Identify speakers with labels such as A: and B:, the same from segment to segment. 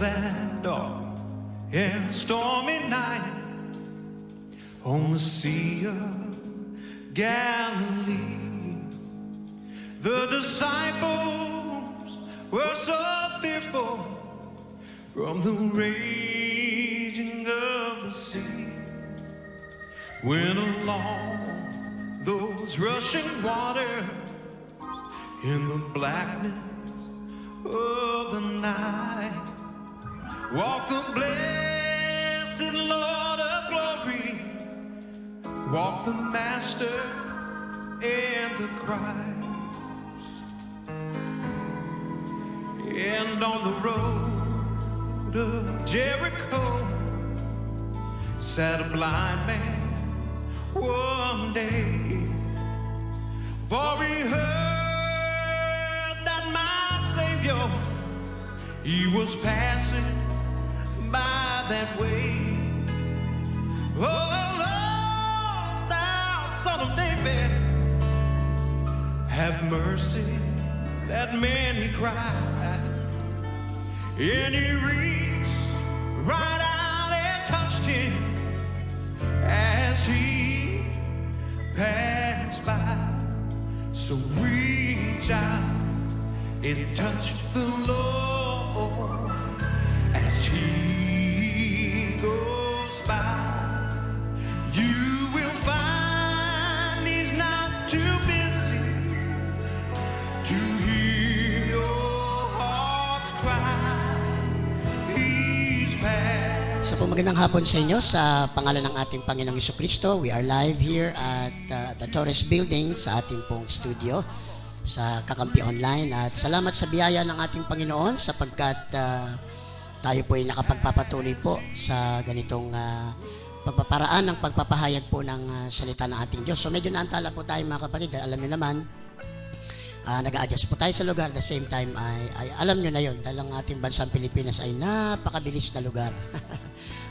A: that dark and stormy night on the Sea of Galilee, the disciples were so fearful from the raging of the sea, when along those rushing waters in the blackness of the night walked the blessed Lord of glory, walked the Master and the Christ. And on the road of Jericho sat a blind man one day, for he heard that my Savior, he was passing by that way. Oh Lord, thou Son of David, have mercy. That man, he cried, and he reached right out and touched him as he passed by. So reach out and touch the Lord as he goes by. You will find he's not too busy to hear your heart's cry. He's passed.
B: So po, magandang hapon sa inyo sa pangalan ng ating Panginoong Jesucristo. We are live here at the Torres Building sa ating pong studio sa Kakampi Online, at salamat sa biyaya ng ating Panginoon sapagkat tayo po ay nakapagpapatuloy po sa ganitong pagpaparaan ng pagpapahayag po ng salita ng ating Diyos. So medyo naantala po tayo mga kapatid, alam niyo naman, nag-a-adjust po tayo sa lugar. At the same time ay alam nyo na yun, dahil ang ating bansang Pilipinas ay napakabilis na lugar.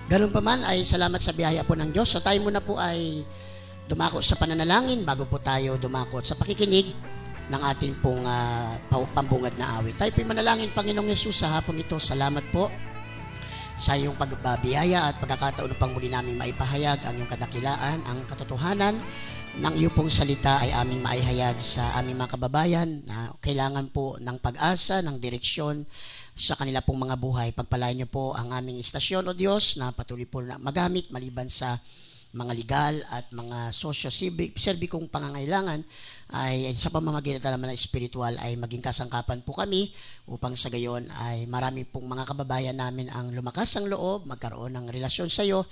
B: Ganun pa man ay salamat sa biyaya po ng Diyos. So tayo muna po ay dumako sa pananalangin bago po tayo dumakot sa pakikinig ng ating pong pambungad na awit. Tayo po manalangin. Panginoong Yesus, sa hapong ito, salamat po sa iyong pagbabiyaya at pagkakataon upang muli namin maipahayag ang iyong kadakilaan, ang katotohanan ng iyong pong salita ay aming maihayag sa aming mga kababayan na kailangan po ng pag-asa, ng direksyon sa kanila pong mga buhay. Pagpalain niyo po ang aming istasyon, O Diyos, na patuloy po na magamit maliban sa mga legal at mga socio-servikong pangangailangan, ay sa pamamagitan naman ng spiritual ay maging kasangkapan po kami upang sa gayon ay marami pong mga kababayan namin ang lumakas ang loob, magkaroon ng relasyon sa iyo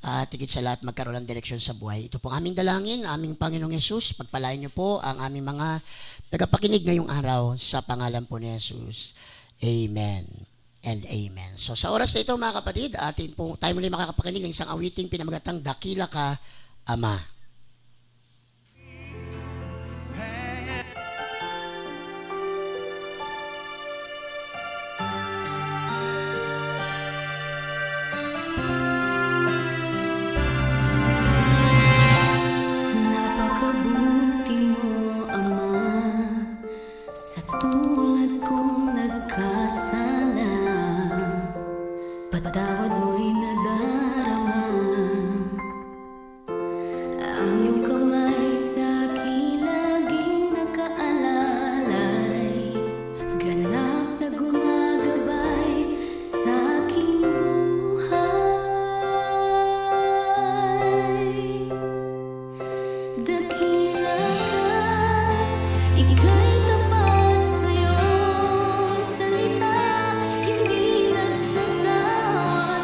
B: at higit sa lahat magkaroon ng direksyon sa buhay. Ito pong aming dalangin, aming Panginoong Yesus. Pagpalain niyo po ang aming mga tagapakinig ngayong araw sa pangalan po ni Yesus. Amen and amen. So sa oras na ito mga kapatid, tayo muli makakapakinig ng isang awiting pinamagatang Dakila Ka, Ama.
C: Napakabuti mo, Ama, sa tulad kong nagkasala. Patawad mo'y nadarama, ang iyong kamay sa akin laging nakaalalay, ganap na gumagabay sa aking buhay. Dakila ka, ika'y tapat sa iyong salita, hindi nagsasawa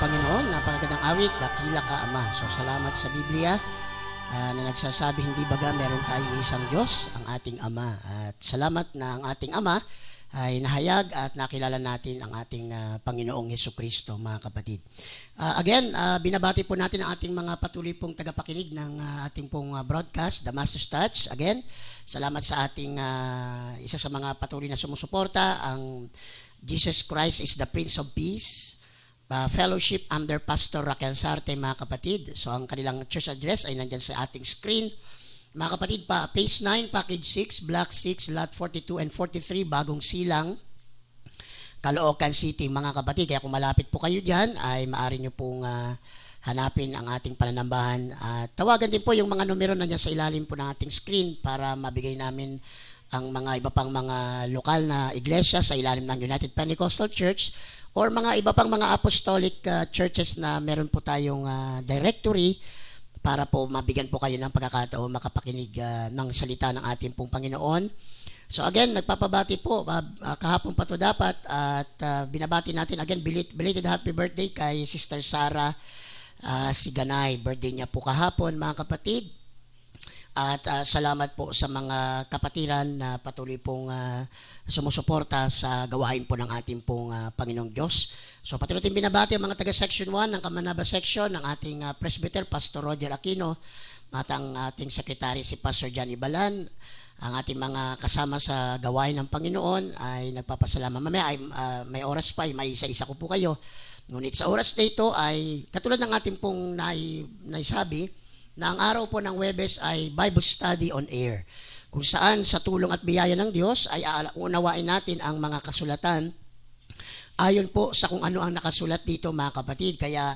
B: Panginoon. Napakagandang awit, dakila ka Ama. So salamat sa Biblia na nagsasabi hindi baga meron tayong isang Diyos, ang ating Ama. At salamat na ang ating Ama ay nahayag at nakilala natin ang ating Panginoong Hesukristo, mga kapatid. Again, binabati po natin ang ating mga patuloy pong tagapakinig ng ating pong broadcast, The Master's Touch. Again, salamat sa ating isa sa mga patuloy na sumusuporta, ang Jesus Christ is the Prince of Peace Fellowship under Pastor Raquel Sarte, mga kapatid. So ang kanilang church address ay nandyan sa ating screen. Mga kapatid, Phase 9, Package 6, Block 6, Lot 42 and 43, Bagong Silang, Caloocan City, mga kapatid. Kaya kung malapit po kayo dyan, ay maaari nyo pong hanapin ang ating pananambahan. Tawagan din po yung mga numero na dyan sa ilalim po ng ating screen para mabigay namin ang mga iba pang mga lokal na iglesia sa ilalim ng United Pentecostal Church or mga iba pang mga apostolic churches na meron po tayong directory para po mabigyan po kayo ng pagkakataon makapakinig ng salita ng ating pong Panginoon. So again, nagpapabati po, kahapon pa to dapat at binabati natin again, belated happy birthday kay Sister Sarah Siganay. Birthday niya po kahapon, mga kapatid. At salamat po sa mga kapatiran na patuloy pong sumusuporta sa gawain po ng ating pong Panginoong Diyos. So patuloy natin binabati ang mga taga Section 1 ng Kamanaba Section, ng ating Presbyter, Pastor Roger Aquino, at ang ating Secretary si Pastor Johnny Balan. Ang ating mga kasama sa gawain ng Panginoon ay nagpapasalamat. Mamaya ay may oras pa, ay may isa-isa ko po kayo. Ngunit sa oras na ito ay katulad ng ating pong naisabi, na ang araw po ng Huwebes ay Bible Study on Air, kung saan sa tulong at biyaya ng Diyos ay unawain natin ang mga kasulatan ayon po sa kung ano ang nakasulat dito, mga kapatid. Kaya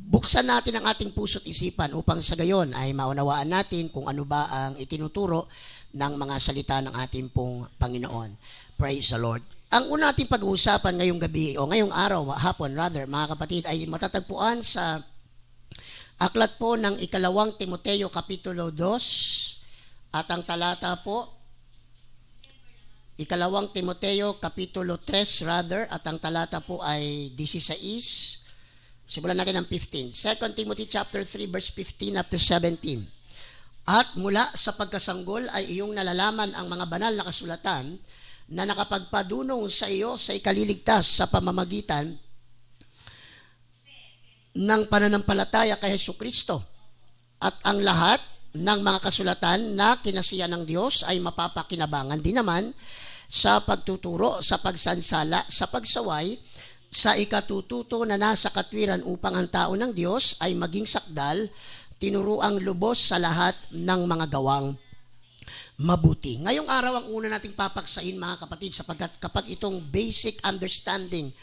B: buksan natin ang ating puso't isipan upang sa gayon ay maunawaan natin kung ano ba ang itinuturo ng mga salita ng ating pong Panginoon. Praise the Lord. Ang una nating pag-uusapan ngayong gabi o ngayong araw, hapon rather, mga kapatid, ay matatagpuan sa aklat po ng ikalawang Timoteo Kapitulo 2 at ang talata po, ikalawang Timoteo Kapitulo 3 rather, at ang talata po ay 16. Simulan natin ng 15. 2 Timothy chapter 3 verse 15 up to 17. At mula sa pagkasanggol ay iyong nalalaman ang mga banal na kasulatan na nakapagpadunong sa iyo sa ikaliligtas sa pamamagitan ng pananampalataya kay Hesukristo. At ang lahat ng mga kasulatan na kinasiya ng Diyos ay mapapakinabangan din naman sa pagtuturo, sa pagsansala, sa pagsaway, sa ikatututo na nasa katwiran upang ang tao ng Diyos ay maging sakdal, tinuruang lubos sa lahat ng mga gawang mabuti. Ngayong araw ang una nating papaksain, mga kapatid, sapagkat kapag itong basic understanding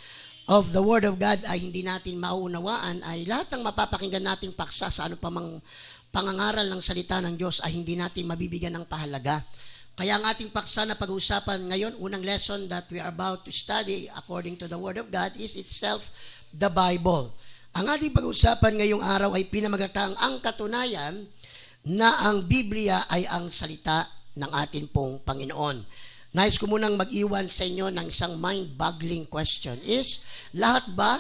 B: of the Word of God ay hindi natin mauunawaan, ay lahat ng mapapakinggan nating paksa sa ano pa mang pangangaral ng salita ng Diyos ay hindi natin mabibigyan ng pahalaga. Kaya ang ating paksa na pag-uusapan ngayon, unang lesson that we are about to study according to the Word of God is itself the Bible. Ang ating pag-uusapan ngayong araw ay pinamagatang ang katunayan na ang Biblia ay ang salita ng ating pong Panginoon. Nais ko munang mag-iwan sa inyo ng isang mind-boggling question. Is lahat ba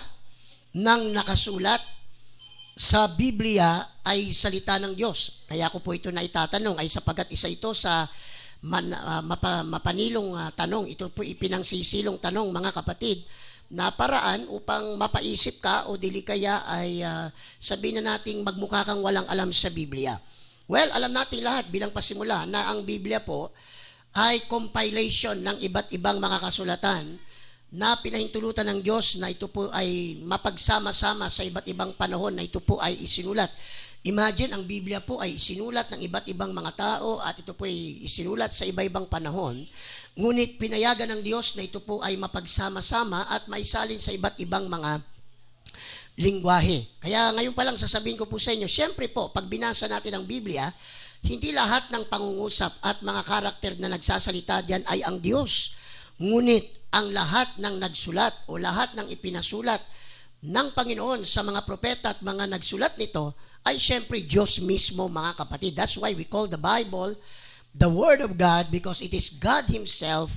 B: ng nakasulat sa Biblia ay salita ng Diyos? Kaya ko po ito na itatanong ay sapagkat isa ito sa mapanilong tanong. Ito po ipinangsisilong tanong, mga kapatid, na paraan upang mapaisip ka o dili kaya ay sabihin na nating magmukha kang walang alam sa Biblia. Well, alam natin lahat bilang pasimula na ang Biblia po ay compilation ng iba't ibang mga kasulatan na pinahintulutan ng Diyos na ito po ay mapagsama-sama sa iba't ibang panahon na ito po ay isinulat. Imagine, ang Biblia po ay isinulat ng iba't ibang mga tao at ito po ay isinulat sa iba-ibang panahon. Ngunit pinayagan ng Diyos na ito po ay mapagsama-sama at maisalin sa iba't ibang mga lingwahe. Kaya ngayon pa lang sasabihin ko po sa inyo, syempre po, pag binasa natin ang Biblia, hindi lahat ng pangungusap at mga karakter na nagsasalita diyan ay ang Diyos. Ngunit ang lahat ng nagsulat o lahat ng ipinasulat ng Panginoon sa mga propeta at mga nagsulat nito ay syempre Diyos mismo, mga kapatid. That's why we call the Bible the Word of God, because it is God Himself,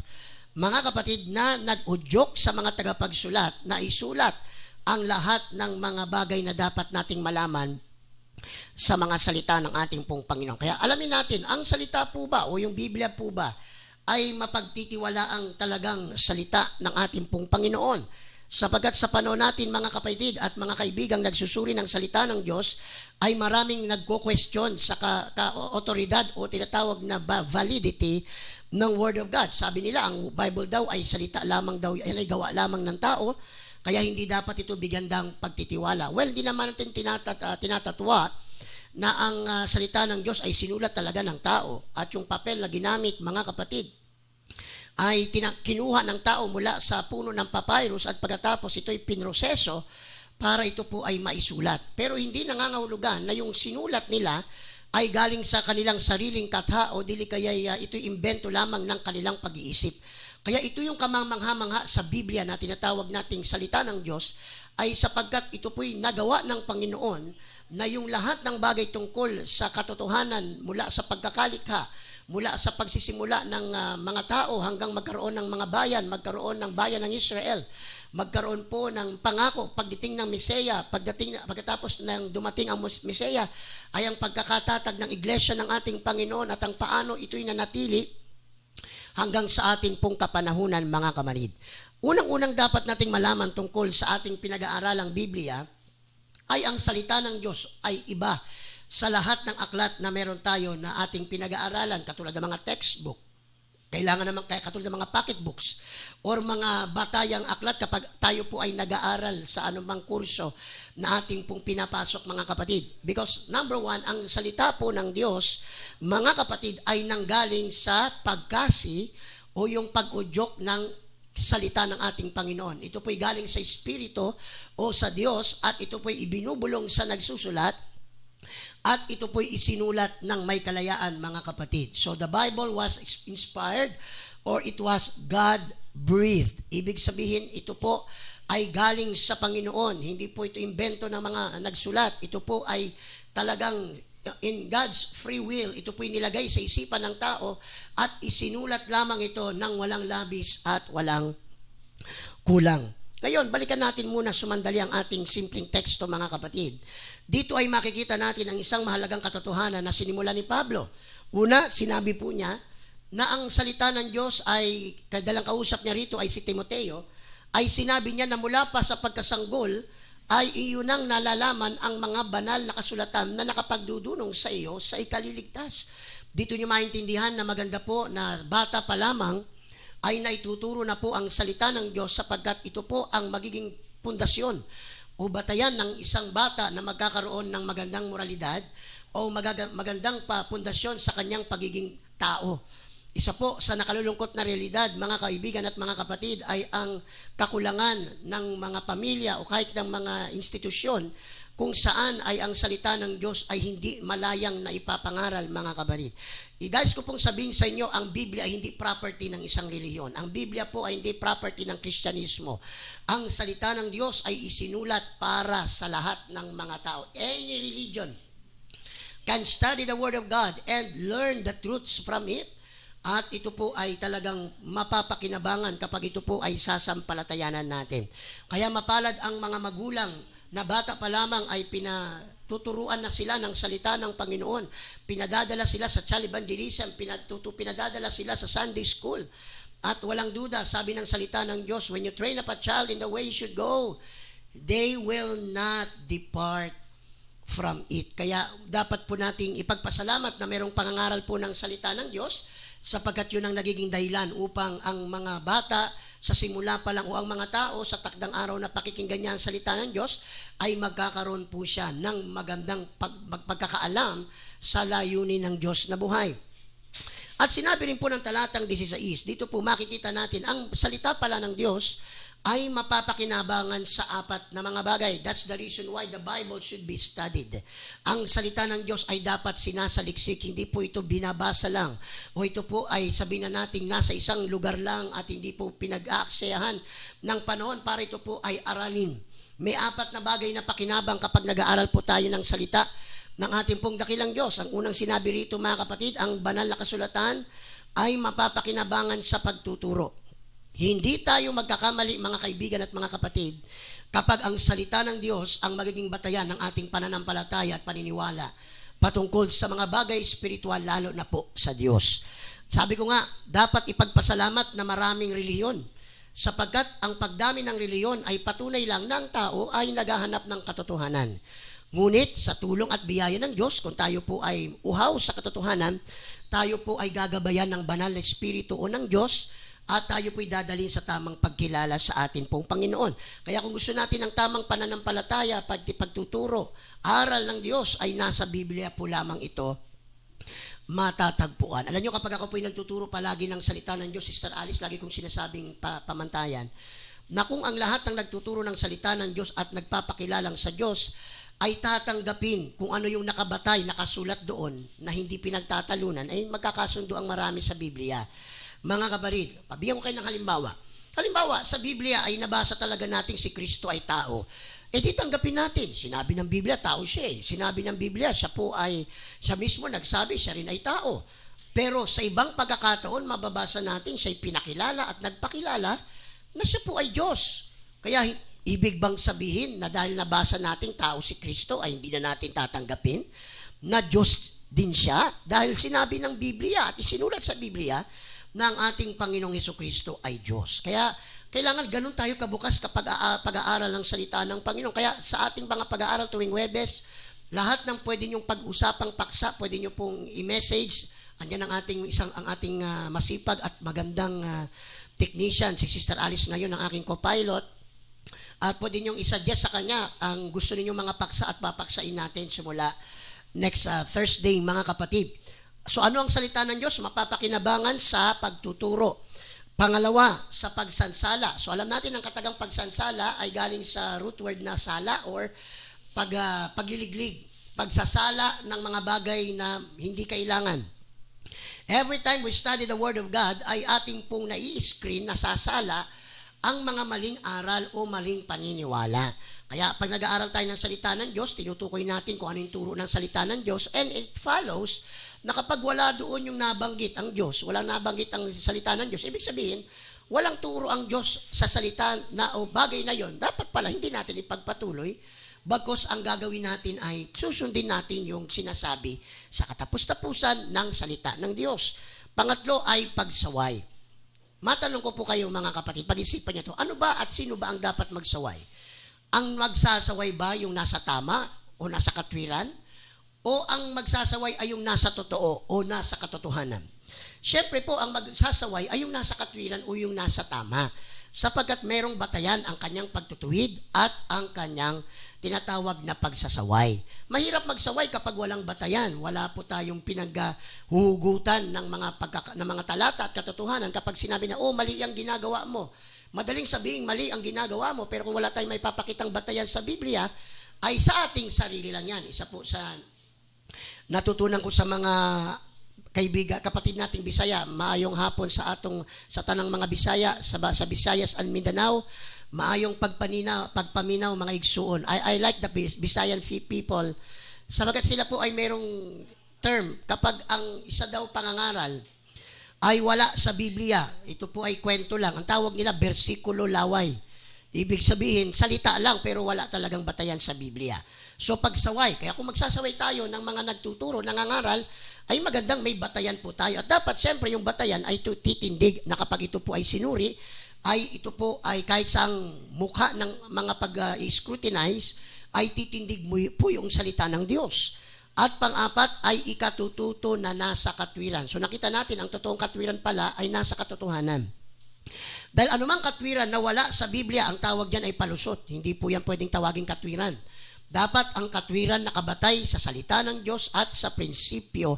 B: mga kapatid, na nag-udyok sa mga tagapagsulat na isulat ang lahat ng mga bagay na dapat nating malaman sa mga salita ng ating pong Panginoon. Kaya alamin natin, ang salita po ba o yung Biblia po ba ay mapagtitiwalaang talagang salita ng ating pong Panginoon? Sapagkat sa panahon natin mga kapatid at mga kaibigang nagsusuri ng salita ng Diyos, ay maraming nagko-question sa ka-otoridad o tinatawag na validity ng Word of God. Sabi nila, ang Bible daw ay salita lamang daw, ay gawa lamang ng tao, kaya hindi dapat ito bigyan ng pagtitiwala. Well, di naman natin tinatatwa na ang salita ng Diyos ay sinulat talaga ng tao at yung papel na ginamit mga kapatid ay kinuha ng tao mula sa puno ng papyrus at pagkatapos ito ay pinroseso para ito po ay maisulat. Pero hindi nangangahulugan na yung sinulat nila ay galing sa kanilang sariling katha o dili kaya ito'y imbento lamang ng kanilang pag-iisip. Kaya ito yung kamangmangha-mangha sa Biblia na tinatawag nating salita ng Diyos ay sapagkat ito po'y nagawa ng Panginoon na yung lahat ng bagay tungkol sa katotohanan mula sa pagkakalikha, mula sa pagsisimula ng mga tao hanggang magkaroon ng mga bayan, magkaroon ng bayan ng Israel, magkaroon po ng pangako pagdating ng Meseya, pagkatapos ng dumating ang Meseya, ay ang pagkakatatag ng iglesia ng ating Panginoon at ang paano ito'y nanatili hanggang sa ating pong kapanahunan mga kamanid. Unang-unang dapat nating malaman tungkol sa ating pinag-aaralang Biblia ay ang salita ng Diyos ay iba sa lahat ng aklat na meron tayo na ating pinag-aaralan katulad ng mga textbook. Kailangan naman katulad ng mga pocketbooks or mga batayang aklat kapag tayo po ay nag-aaral sa anumang kurso na ating pong pinapasok mga kapatid. Because number one, ang salita po ng Diyos, mga kapatid, ay nanggaling sa pagkasi o yung pag-udyok ng salita ng ating Panginoon. Ito po'y galing sa Espiritu o sa Diyos at ito po'y ibinubulong sa nagsusulat at ito po'y isinulat ng may kalayaan mga kapatid. So the Bible was inspired or it was God-breathed. Ibig sabihin ito po ay galing sa Panginoon. Hindi po ito imbento ng mga nagsulat. Ito po ay talagang in God's free will. Ito po'y nilagay sa isipan ng tao at isinulat lamang ito ng walang labis at walang kulang. Ngayon, balikan natin muna sumandali ang ating simpleng teksto mga kapatid. Dito ay makikita natin ang isang mahalagang katotohanan na sinimula ni Pablo. Una, sinabi po niya na ang salita ng Diyos ay, kadalang kausap niya rito ay si Timoteo, ay sinabi niya na mula pa sa pagkasanggol ay iyunang nalalaman ang mga banal na kasulatan na nakapagdudunong sa iyo sa ikaliligtas. Dito niyo maintindihan na maganda po na bata pa lamang ay naituturo na po ang salita ng Diyos sapagkat ito po ang magiging pundasyon o batayan ng isang bata na magkakaroon ng magandang moralidad o magandang pundasyon sa kanyang pagiging tao. Isa po sa nakalulungkot na realidad, mga kaibigan at mga kapatid, ay ang kakulangan ng mga pamilya o kahit ng mga institusyon kung saan ay ang salita ng Diyos ay hindi malayang na ipapangaral mga kapatid. Guys, ko pong sabihin sa inyo, ang Biblia ay hindi property ng isang reliyon. Ang Biblia po ay hindi property ng Kristyanismo. Ang salita ng Diyos ay isinulat para sa lahat ng mga tao. Any religion can study the Word of God and learn the truths from it. At ito po ay talagang mapapakinabangan kapag ito po ay sasampalatayanan natin. Kaya mapalad ang mga magulang na bata pa lamang ay pinatuturuan na sila ng salita ng Panginoon. Pinadadala sila sa child evangelism, pinadadala sila sa Sunday school. At walang duda, sabi ng salita ng Diyos, when you train up a child in the way he should go, they will not depart from it. Kaya dapat po nating ipagpasalamat na mayroong pangangaral po ng salita ng Diyos sapagkat yun ang nagiging dahilan upang ang mga bata sa simula pa lang o ang mga tao sa takdang araw na pakikinggan niya ang salita ng Diyos ay magkakaroon po siya ng magandang pagkakaalam sa layunin ng Diyos na buhay. At sinabi rin po ng talatang 16, dito po makikita natin ang salita pala ng Diyos ay mapapakinabangan sa apat na mga bagay. That's the reason why the Bible should be studied. Ang salita ng Diyos ay dapat sinasaliksik, hindi po ito binabasa lang. O ito po ay sabihin na natin nasa isang lugar lang at hindi po pinag-aaksayahan ng panahon para ito po ay aralin. May apat na bagay na pakinabang kapag nag-aaral po tayo ng salita ng ating pong dakilang Diyos. Ang unang sinabi rito mga kapatid, ang banal na kasulatan ay mapapakinabangan sa pagtuturo. Hindi tayo magkakamali mga kaibigan at mga kapatid kapag ang salita ng Diyos ang magiging batayan ng ating pananampalataya at paniniwala patungkol sa mga bagay espiritual, lalo na po sa Diyos. Sabi ko nga, dapat ipagpasalamat na maraming reliyon sapagkat ang pagdami ng reliyon ay patunay lang ng tao ay naghahanap ng katotohanan. Ngunit sa tulong at biyaya ng Diyos, kung tayo po ay uhaw sa katotohanan, tayo po ay gagabayan ng banal na Espiritu o ng Diyos at tayo po'y dadalhin sa tamang pagkilala sa atin pong Panginoon. Kaya kung gusto natin ng tamang pananampalataya, pagtuturo, aral ng Diyos ay nasa Biblia po lamang ito matatagpuan. Alam nyo, kapag ako po'y nagtuturo palagi ng salita ng Diyos, Sister Alice, lagi kong sinasabing pamantayan, na kung ang lahat ng nagtuturo ng salita ng Diyos at nagpapakilalang sa Diyos ay tatanggapin kung ano yung nakabatay, nakasulat doon na hindi pinagtatalunan, ay magkakasundo ang marami sa Biblia. Mga kabarid, pabigyan ko kayo ng halimbawa. Halimbawa, sa Biblia ay nabasa talaga natin si Kristo ay tao. E di tanggapin natin. Sinabi ng Biblia, tao siya eh. Sinabi ng Biblia, siya mismo nagsabi, siya rin ay tao. Pero sa ibang pagkakataon, mababasa natin siya'y pinakilala at nagpakilala na siya po ay Diyos. Kaya ibig bang sabihin na dahil nabasa natin tao si Kristo ay hindi na natin tatanggapin na Diyos din siya? Dahil sinabi ng Biblia at isinulat sa Biblia na ang ating Panginoong Hesukristo ay Diyos. Kaya kailangan ganun tayo kabukas kapag pag-aaral ng salita ng Panginoon. Kaya sa ating mga pag-aaral tuwing Huwebes, lahat ng pwede niyong pag-usapang paksa, pwede niyo pong i-message. Andiyan ang ating masipag at magandang technician, si Sister Alice ngayon, ang aking co-pilot. At pwede niyong isuggest sa kanya ang gusto ninyong mga paksa at papaksain natin simula next Thursday, mga kapatid. So ano ang salita ng Diyos? Mapapakinabangan sa pagtuturo. Pangalawa, sa pagsansala. So alam natin ang katagang pagsansala ay galing sa root word na sala or pagliliglig. Pagsasala ng mga bagay na hindi kailangan. Every time we study the Word of God ay ating pong nai-screen, nasasala ang mga maling aral o maling paniniwala. Kaya pag nag-aaral tayo ng salita ng Diyos, tinutukoy natin kung ano yung turo ng salita ng Diyos, and it follows na kapag wala doon yung nabanggit ang Diyos, walang nabanggit ang salita ng Diyos, ibig sabihin, walang turo ang Diyos sa salita na o bagay na yon, dapat pala hindi natin ipagpatuloy, bagkus ang gagawin natin ay susundin natin yung sinasabi sa katapus-tapusan ng salita ng Diyos. Pangatlo ay pagsaway. Matanong ko po kayo mga kapatid, pag-isipan niyo to, ano ba at sino ba ang dapat magsaway? Ang magsasaway ba yung nasa tama o nasa katwiran? O ang magsasaway ay yung nasa totoo o nasa katotohanan? Siyempre po, ang magsasaway ay yung nasa katwiran o yung nasa tama. Sapagkat merong batayan ang kanyang pagtutuwid at ang kanyang tinatawag na pagsasaway. Mahirap magsaway kapag walang batayan. Wala po tayong pinaghuhugutan ng mga talata at katotohanan kapag sinabi na, mali ang ginagawa mo. Madaling sabihin, mali ang ginagawa mo, pero kung wala tayong may papakitang batayan sa Biblia, ay sa ating sarili lang yan. Isa po sa natutunan ko sa mga kaibigan, kapatid nating Bisaya, maayong hapon sa tanang mga Bisaya, sa Visayas and Mindanao, maayong pagpaminaw mga igsuon. I like the Visayan people, sabagat sila po ay merong term, kapag ang isa daw pangangaral ay wala sa Biblia, ito po ay kwento lang, ang tawag nila bersikulo laway. Ibig sabihin, salita lang pero wala talagang batayan sa Biblia. So pagsaway, kaya kung magsasaway tayo ng mga nagtuturo, nangangaral, ay magandang may batayan po tayo. At dapat siyempre yung batayan ay titindig na kapag ito po ay sinuri, ay ito po ay kahit sa mukha ng mga pag-scrutinize, ay titindig mo po yung salita ng Diyos. At pang-apat ay ikatututo na nasa katwiran. So nakita natin, ang totoong katwiran pala ay nasa katotohanan. Dahil anumang katwiran na wala sa Biblia, ang tawag diyan ay palusot. Hindi po yan pwedeng tawaging katwiran. Dapat ang katwiran nakabatay sa salita ng Diyos at sa prinsipyo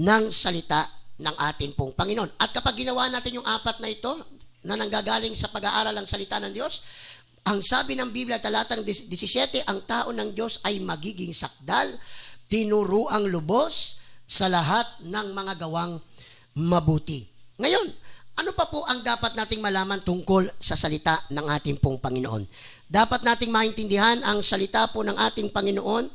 B: ng salita ng ating pong Panginoon. At kapag ginawa natin yung apat na ito, na nanggagaling sa pag-aaral ng salita ng Diyos, ang sabi ng Biblia, talatang 17, ang tao ng Diyos ay magiging sakdal, tinuruang lubos sa lahat ng mga gawang mabuti. Ngayon, ano pa po ang dapat nating malaman tungkol sa salita ng ating pong Panginoon? Dapat nating maintindihan ang salita po ng ating Panginoon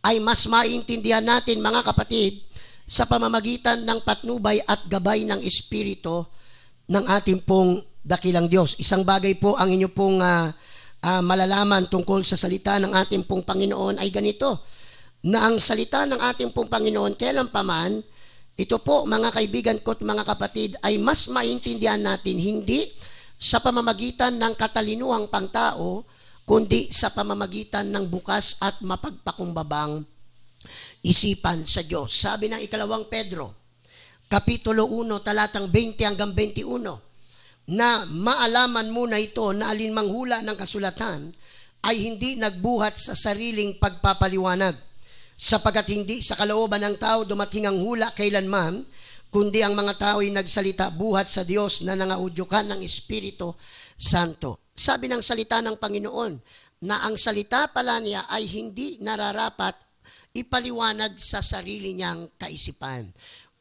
B: ay mas maintindihan natin mga kapatid sa pamamagitan ng patnubay at gabay ng Espiritu ng ating pong dakilang Diyos. Isang bagay po ang inyo pong malalaman tungkol sa salita ng ating pong Panginoon ay ganito, na ang salita ng ating pong Panginoon kailanpaman, ito po mga kaibigan ko at mga kapatid, ay mas maintindihan natin hindi sa pamamagitan ng katalinuhang pangtao, kundi sa pamamagitan ng bukas at mapagpakumbabang isipan sa Diyos. Sabi ng ikalawang Pedro, Kapitulo 1, talatang 20 hanggang 21, na maalaman mo na ito na alinmang hula ng kasulatan ay hindi nagbuhat sa sariling pagpapaliwanag, sapagat hindi sa kalooban ng tao dumating ang hula kailanman, kundi ang mga tao ay nagsalita buhat sa Diyos na nangaudyukan ng Espiritu Santo. Sabi ng salita ng Panginoon na ang salita pala niya ay hindi nararapat ipaliwanag sa sarili niyang kaisipan.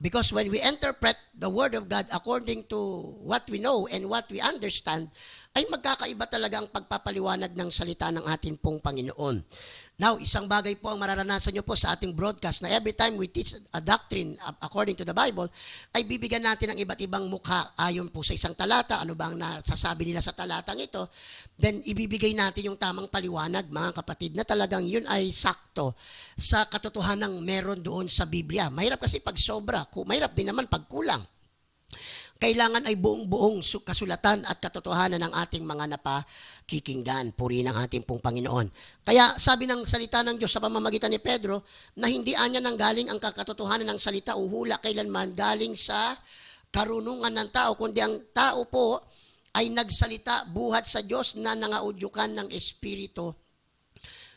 B: Because when we interpret the Word of God according to what we know and what we understand, ay magkakaiba talaga ang pagpapaliwanag ng salita ng ating pong Panginoon. Now, isang bagay po ang mararanasan nyo po sa ating broadcast na every time we teach a doctrine according to the Bible, ay bibigyan natin ng iba't ibang mukha ayon po sa isang talata. Ano ba ang nasasabi nila sa talatang ito? Then, ibibigay natin yung tamang paliwanag, mga kapatid, na talagang yun ay sakto sa katotohanang meron doon sa Biblia. Mahirap kasi pag sobra, mahirap din naman pag kulang. Kailangan ay buong-buong kasulatan at katotohanan ng ating mga napakikinggan. Puri ng ating pong Panginoon. Kaya sabi ng salita ng Diyos sa pamamagitan ni Pedro na hindi anya nang galing ang katotohanan ng salita o hula kailanman galing sa karunungan ng tao, kundi ang tao po ay nagsalita buhat sa Diyos na nangaudyukan ng Espiritu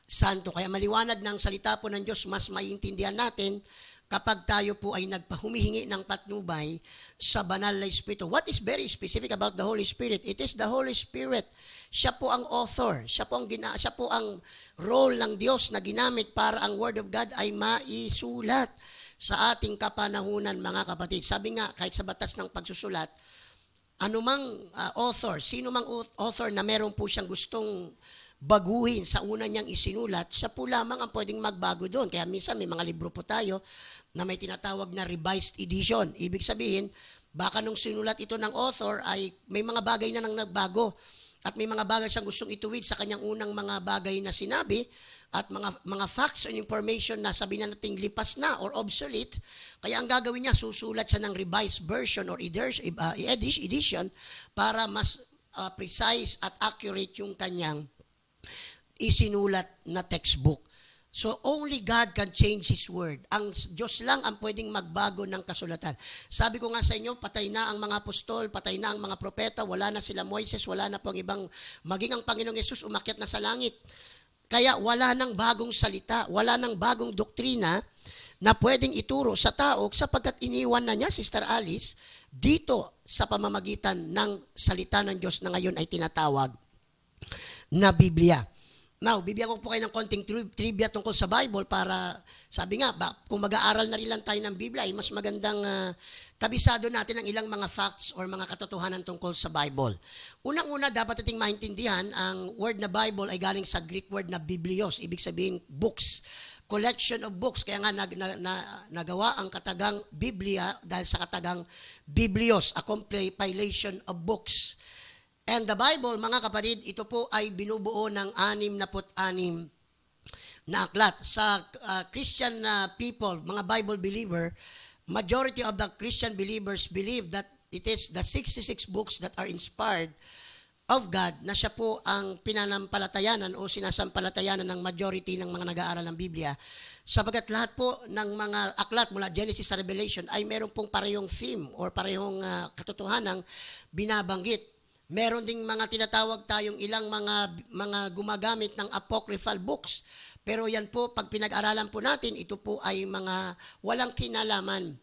B: Santo. Kaya maliwanag ng salita po ng Diyos, mas maiintindihan natin kapag tayo po ay humihingi ng patnubay sa banal na Espiritu. What is very specific about the Holy Spirit? It is the Holy Spirit. Siya po ang author. Siya po ang role ng Diyos na ginamit para ang Word of God ay maisulat sa ating kapanahunan, mga kapatid. Sabi nga, kahit sa batas ng pagsusulat, anumang author, sino mang author na meron po siyang gustong baguhin sa una niyang isinulat, siya po lamang ang pwedeng magbago doon. Kaya minsan may mga libro po tayo na may tinatawag na revised edition. Ibig sabihin, baka nung sinulat ito ng author ay may mga bagay na nang nagbago at may mga bagay siyang gustong ituwid sa kanyang unang mga bagay na sinabi at mga facts and information na sabi na nating lipas na or obsolete. Kaya ang gagawin niya, susulat siya ng revised version or edition para mas precise at accurate yung kanyang isinulat na textbook. So, only God can change His Word. Ang Diyos lang ang pwedeng magbago ng kasulatan. Sabi ko nga sa inyo, patay na ang mga apostol, patay na ang mga propeta, wala na sila Moises, wala na pong ibang, maging ang Panginoong Yesus umakyat na sa langit. Kaya wala nang bagong salita, wala nang bagong doktrina na pwedeng ituro sa tao sapagkat iniwan na niya, Sister Alice, dito sa pamamagitan ng salita ng Diyos na ngayon ay tinatawag na Biblia. Now, bibigyan ko po kayo ng konting trivia tungkol sa Bible para, sabi nga, kung mag-aaral na rin lang tayo ng Biblia, ay mas magandang kabisado natin ang ilang mga facts or mga katotohanan tungkol sa Bible. Unang-una, dapat nating maintindihan, ang word na Bible ay galing sa Greek word na biblios, ibig sabihin books, collection of books. Kaya nga nagawa ang katagang Biblia dahil sa katagang biblios, a compilation of books. And the Bible, mga kapatid, ito po ay binubuo ng 66 na aklat. Sa Christian people, mga Bible believer, majority of the Christian believers believe that it is the 66 books that are inspired of God na siya po ang pinanampalatayanan o sinasampalatayanan ng majority ng mga nag-aaral ng Biblia. Sapagat lahat po ng mga aklat mula Genesis sa Revelation ay meron pong parehong theme or parehong katotohanang binabanggit. Meron ding mga tinatawag tayong ilang mga gumagamit ng apocryphal books. Pero yan po, pag pinag-aralan po natin, ito po ay mga walang kinalaman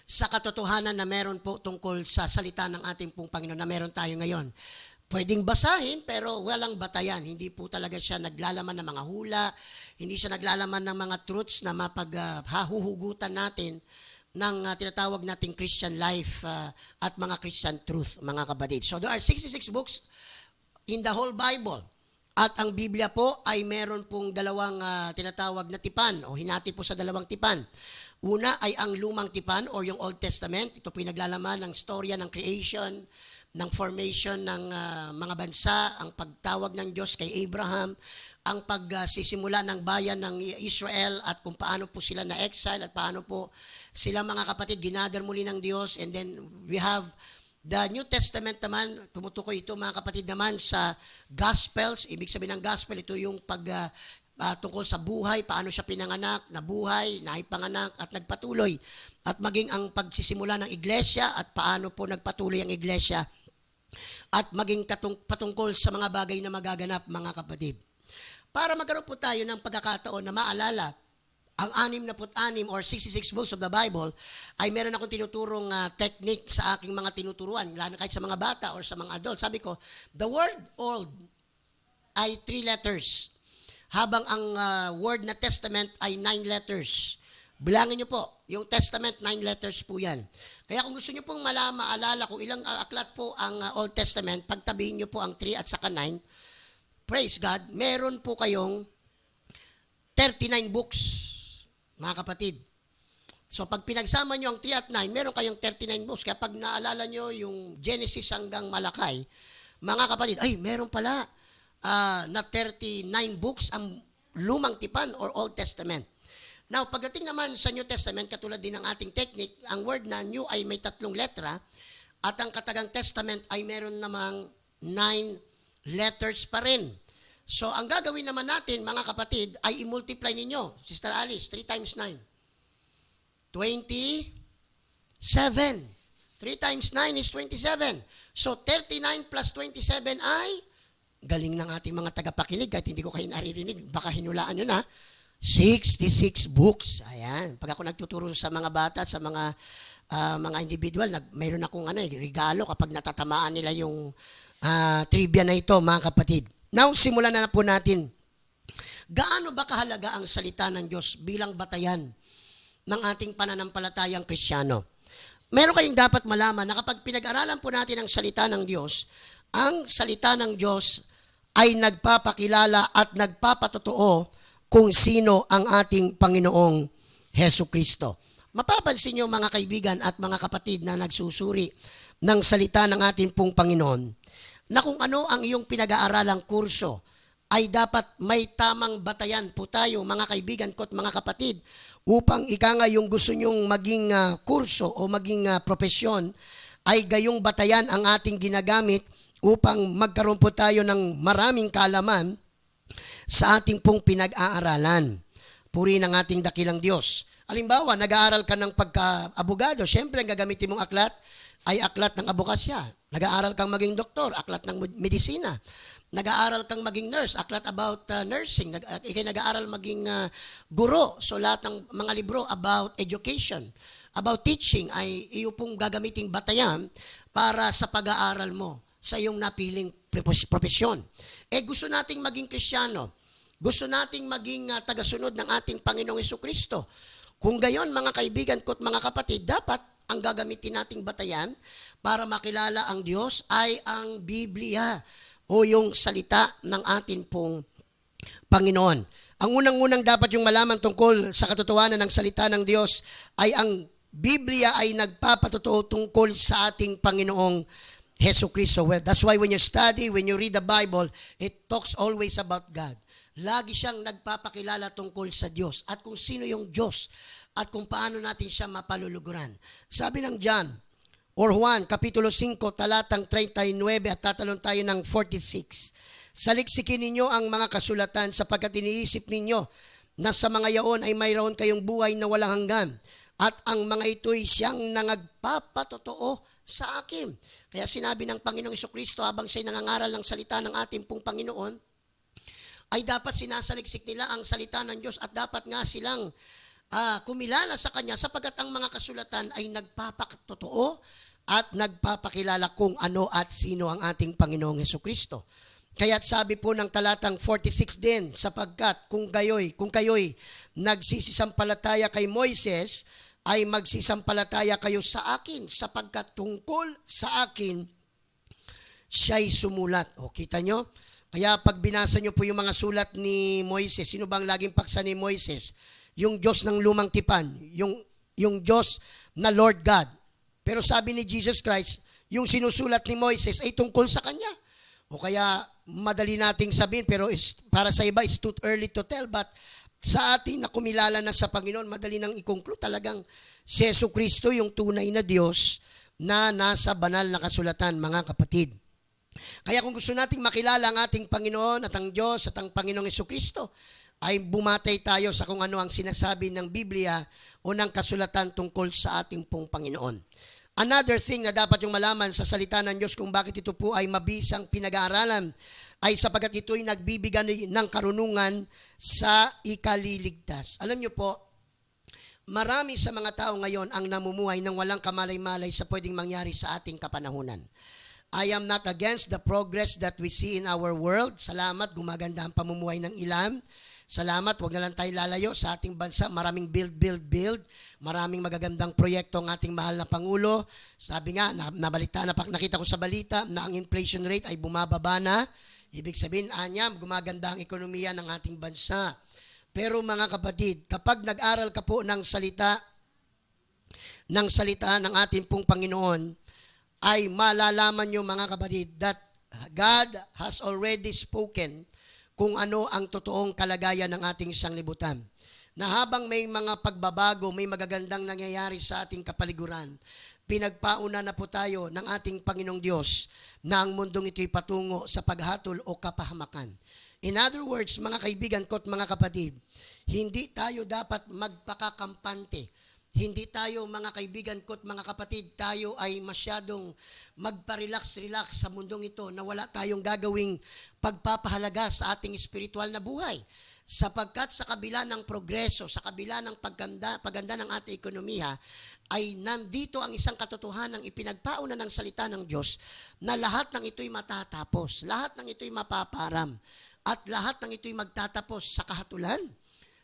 B: sa katotohanan na meron po tungkol sa salita ng ating pong Panginoon na meron tayo ngayon. Pwedeng basahin pero walang batayan. Hindi po talaga siya naglalaman ng mga hula, hindi siya naglalaman ng mga truths na mapaghahuhugutan natin ng tinatawag nating Christian life at mga Christian truth, mga kapatid. So there are 66 books in the whole Bible. At ang Biblia po ay meron pong dalawang tinatawag na tipan o hinati po sa dalawang tipan. Una ay ang lumang tipan o yung Old Testament. Ito po yung naglalaman ng storya ng creation, ng formation ng mga bansa, ang pagtawag ng Diyos kay Abraham, ang pagsisimula ng bayan ng Israel at kung paano po sila na-exile at paano po sila mga kapatid ginather muli ng Diyos. And then we have the New Testament naman, tumutukoy ito mga kapatid naman sa Gospels. Ibig sabihin ng Gospel, ito yung tungkol sa buhay, paano siya pinanganak, nabuhay, naipanganak at nagpatuloy. At maging ang pagsisimula ng iglesia at paano po nagpatuloy ang iglesia at maging patungkol sa mga bagay na magaganap mga kapatid. Para magkaroon po tayo ng pagkakataon na maalala ang 66 or 66 books of the Bible, ay meron akong tinuturong technique sa aking mga tinuturuan, lalo kahit sa mga bata or sa mga adult. Sabi ko, the word old ay 3 letters, habang ang word na testament ay 9 letters. Bilangin nyo po, yung testament, 9 letters po yan. Kaya kung gusto nyo pong maalala kung ilang aklat po ang Old Testament, pagtabihin nyo po ang 3 at saka 9, praise God, meron po kayong 39 books, mga kapatid. So pag pinagsama nyo ang 3 at 9, meron kayong 39 books. Kaya pag naalala nyo yung Genesis hanggang Malakay, mga kapatid, ay meron pala na 39 books ang lumang tipan or Old Testament. Now, pagdating naman sa New Testament, katulad din ng ating technique, ang word na new ay may 3 letra at ang katagang Testament ay meron namang 9 letters pa rin. So, ang gagawin naman natin, mga kapatid, ay i-multiply ninyo. Sister Alice, 3 times 9. 27. 3 times 9 is 27. So, 39 plus 27 ay, galing ng ating mga tagapakinig, kahit hindi ko kayo naririnig, baka hinulaan nyo na, 66 books. Ayan. Pag ako nagtuturo sa mga bata at sa mga individual, mayroon akong regalo kapag natatamaan nila yung trivia na ito, mga kapatid. Now, simulan na po natin. Gaano ba kahalaga ang salita ng Diyos bilang batayan ng ating pananampalatayang Kristiyano? Meron kayong dapat malaman na kapag pinag-aralan po natin ang salita ng Diyos, ang salita ng Diyos ay nagpapakilala at nagpapatotoo kung sino ang ating Panginoong Hesukristo. Mapapansin niyo mga kaibigan at mga kapatid na nagsusuri ng salita ng ating pong Panginoon, na kung ano ang iyong pinag-aaralang kurso, ay dapat may tamang batayan po tayo mga kaibigan ko at mga kapatid upang yung gusto nyong maging kurso o maging profesyon ay gayong batayan ang ating ginagamit upang magkaroon po tayo ng maraming kaalaman sa ating pong pinag-aaralan. Puri ng ating dakilang Diyos. Halimbawa, nag-aaral ka ng pagka-abogado, syempre ang gagamitin mong aklat ay aklat ng abokasya. Nag-aaral kang maging doktor, aklat ng medisina. Nag-aaral kang maging nurse, aklat about nursing. Nag-aaral maging guro. So lahat ng mga libro about education, about teaching ay iyo pong gagamiting batayan para sa pag-aaral mo sa iyong napiling profesyon. Gusto nating maging Kristiyano. Gusto nating maging tagasunod ng ating Panginoong Hesukristo. Kung gayon, mga kaibigan ko at mga kapatid, dapat ang gagamitin nating batayan para makilala ang Diyos ay ang Biblia o yung salita ng atin pong Panginoon. Ang unang-unang dapat yung malaman tungkol sa katotohanan ng salita ng Diyos ay ang Biblia ay nagpapatotoo tungkol sa ating Panginoong Hesukristo. Well, that's why when you study, when you read the Bible, it talks always about God. Lagi siyang nagpapakilala tungkol sa Diyos at kung sino yung Diyos at kung paano natin siya mapaluluguran. Sabi ng John or Juan, Kapitulo 5, talatang 39 at tatalon tayo ng 46. Saliksikin ninyo ang mga kasulatan sapagkat iniisip ninyo na sa mga yaon ay mayroon kayong buhay na walang hanggan at ang mga ito'y siyang nangagpapatotoo sa akin. Kaya sinabi ng Panginoong Hesukristo habang siya'y nangangaral ng salita ng ating pong Panginoon, ay dapat sinasaliksik nila ang salita ng Diyos at dapat nga silang kumilala sa Kanya sapagkat ang mga kasulatan ay nagpapatotoo at nagpapakilala kung ano at sino ang ating Panginoong Hesukristo. Kaya't sabi po ng talatang 46 din, sapagkat kung kayo'y nagsisisampalataya kay Moises, ay magsisampalataya kayo sa akin sapagkat tungkol sa akin siya'y sumulat. O kita nyo? Kaya pag binasa nyo po yung mga sulat ni Moises, sino bang laging paksa ni Moises? Yung Diyos ng lumang tipan, yung Diyos na Lord God. Pero sabi ni Jesus Christ, yung sinusulat ni Moises ay tungkol sa kanya. O kaya madali nating sabihin, pero para sa iba it's too early to tell, but sa atin na kumilala na sa Panginoon, madali nang i-conclude talagang si Jesucristo yung tunay na Diyos na nasa banal na kasulatan, mga kapatid. Kaya kung gusto nating makilala ang ating Panginoon at ang Diyos at ang Panginoong Jesucristo, ay bumatay tayo sa kung ano ang sinasabi ng Biblia o ng kasulatan tungkol sa ating pong Panginoon. Another thing na dapat yung malaman sa salita ng Diyos kung bakit ito po ay mabisang pinag-aaralan ay sapagkat ito'y nagbibigay ng karunungan sa ikaliligtas. Alam niyo po, marami sa mga tao ngayon ang namumuhay ng walang kamalay-malay sa pwedeng mangyari sa ating kapanahunan. I am not against the progress that we see in our world. Salamat, gumaganda ang pamumuhay ng ilan. Salamat, wag na lang tayo lalayo sa ating bansa. Maraming build. Maraming magagandang proyekto ang ating mahal na Pangulo. Sabi nga, nakita ko sa balita na ang inflation rate ay bumababa na. Ibig sabihin, gumaganda ang ekonomiya ng ating bansa. Pero mga kapatid, kapag nag-aral ka po ng salita ng ating pong Panginoon, ay malalaman nyo mga kapatid that God has already spoken kung ano ang totoong kalagayan ng ating sanglibutan. Na habang may mga pagbabago, may magagandang nangyayari sa ating kapaliguran, pinagpauna na po tayo ng ating Panginoong Diyos na ang mundong ito'y patungo sa paghatol o kapahamakan. In other words, mga kaibigan ko at mga kapatid, hindi tayo dapat magpakakampante. Hindi tayo, mga kaibigan ko at mga kapatid, tayo ay masyadong magpa-relax sa mundong ito na wala tayong gagawing pagpapahalaga sa ating spiritual na buhay. Sapagkat sa kabila ng progreso, sa kabila ng paganda ng ating ekonomiya, ay nandito ang isang katotohanan ng ipinagpauna ng salita ng Diyos na lahat ng ito'y matatapos, lahat ng ito'y mapaparam, at lahat ng ito'y magtatapos sa kahatulan.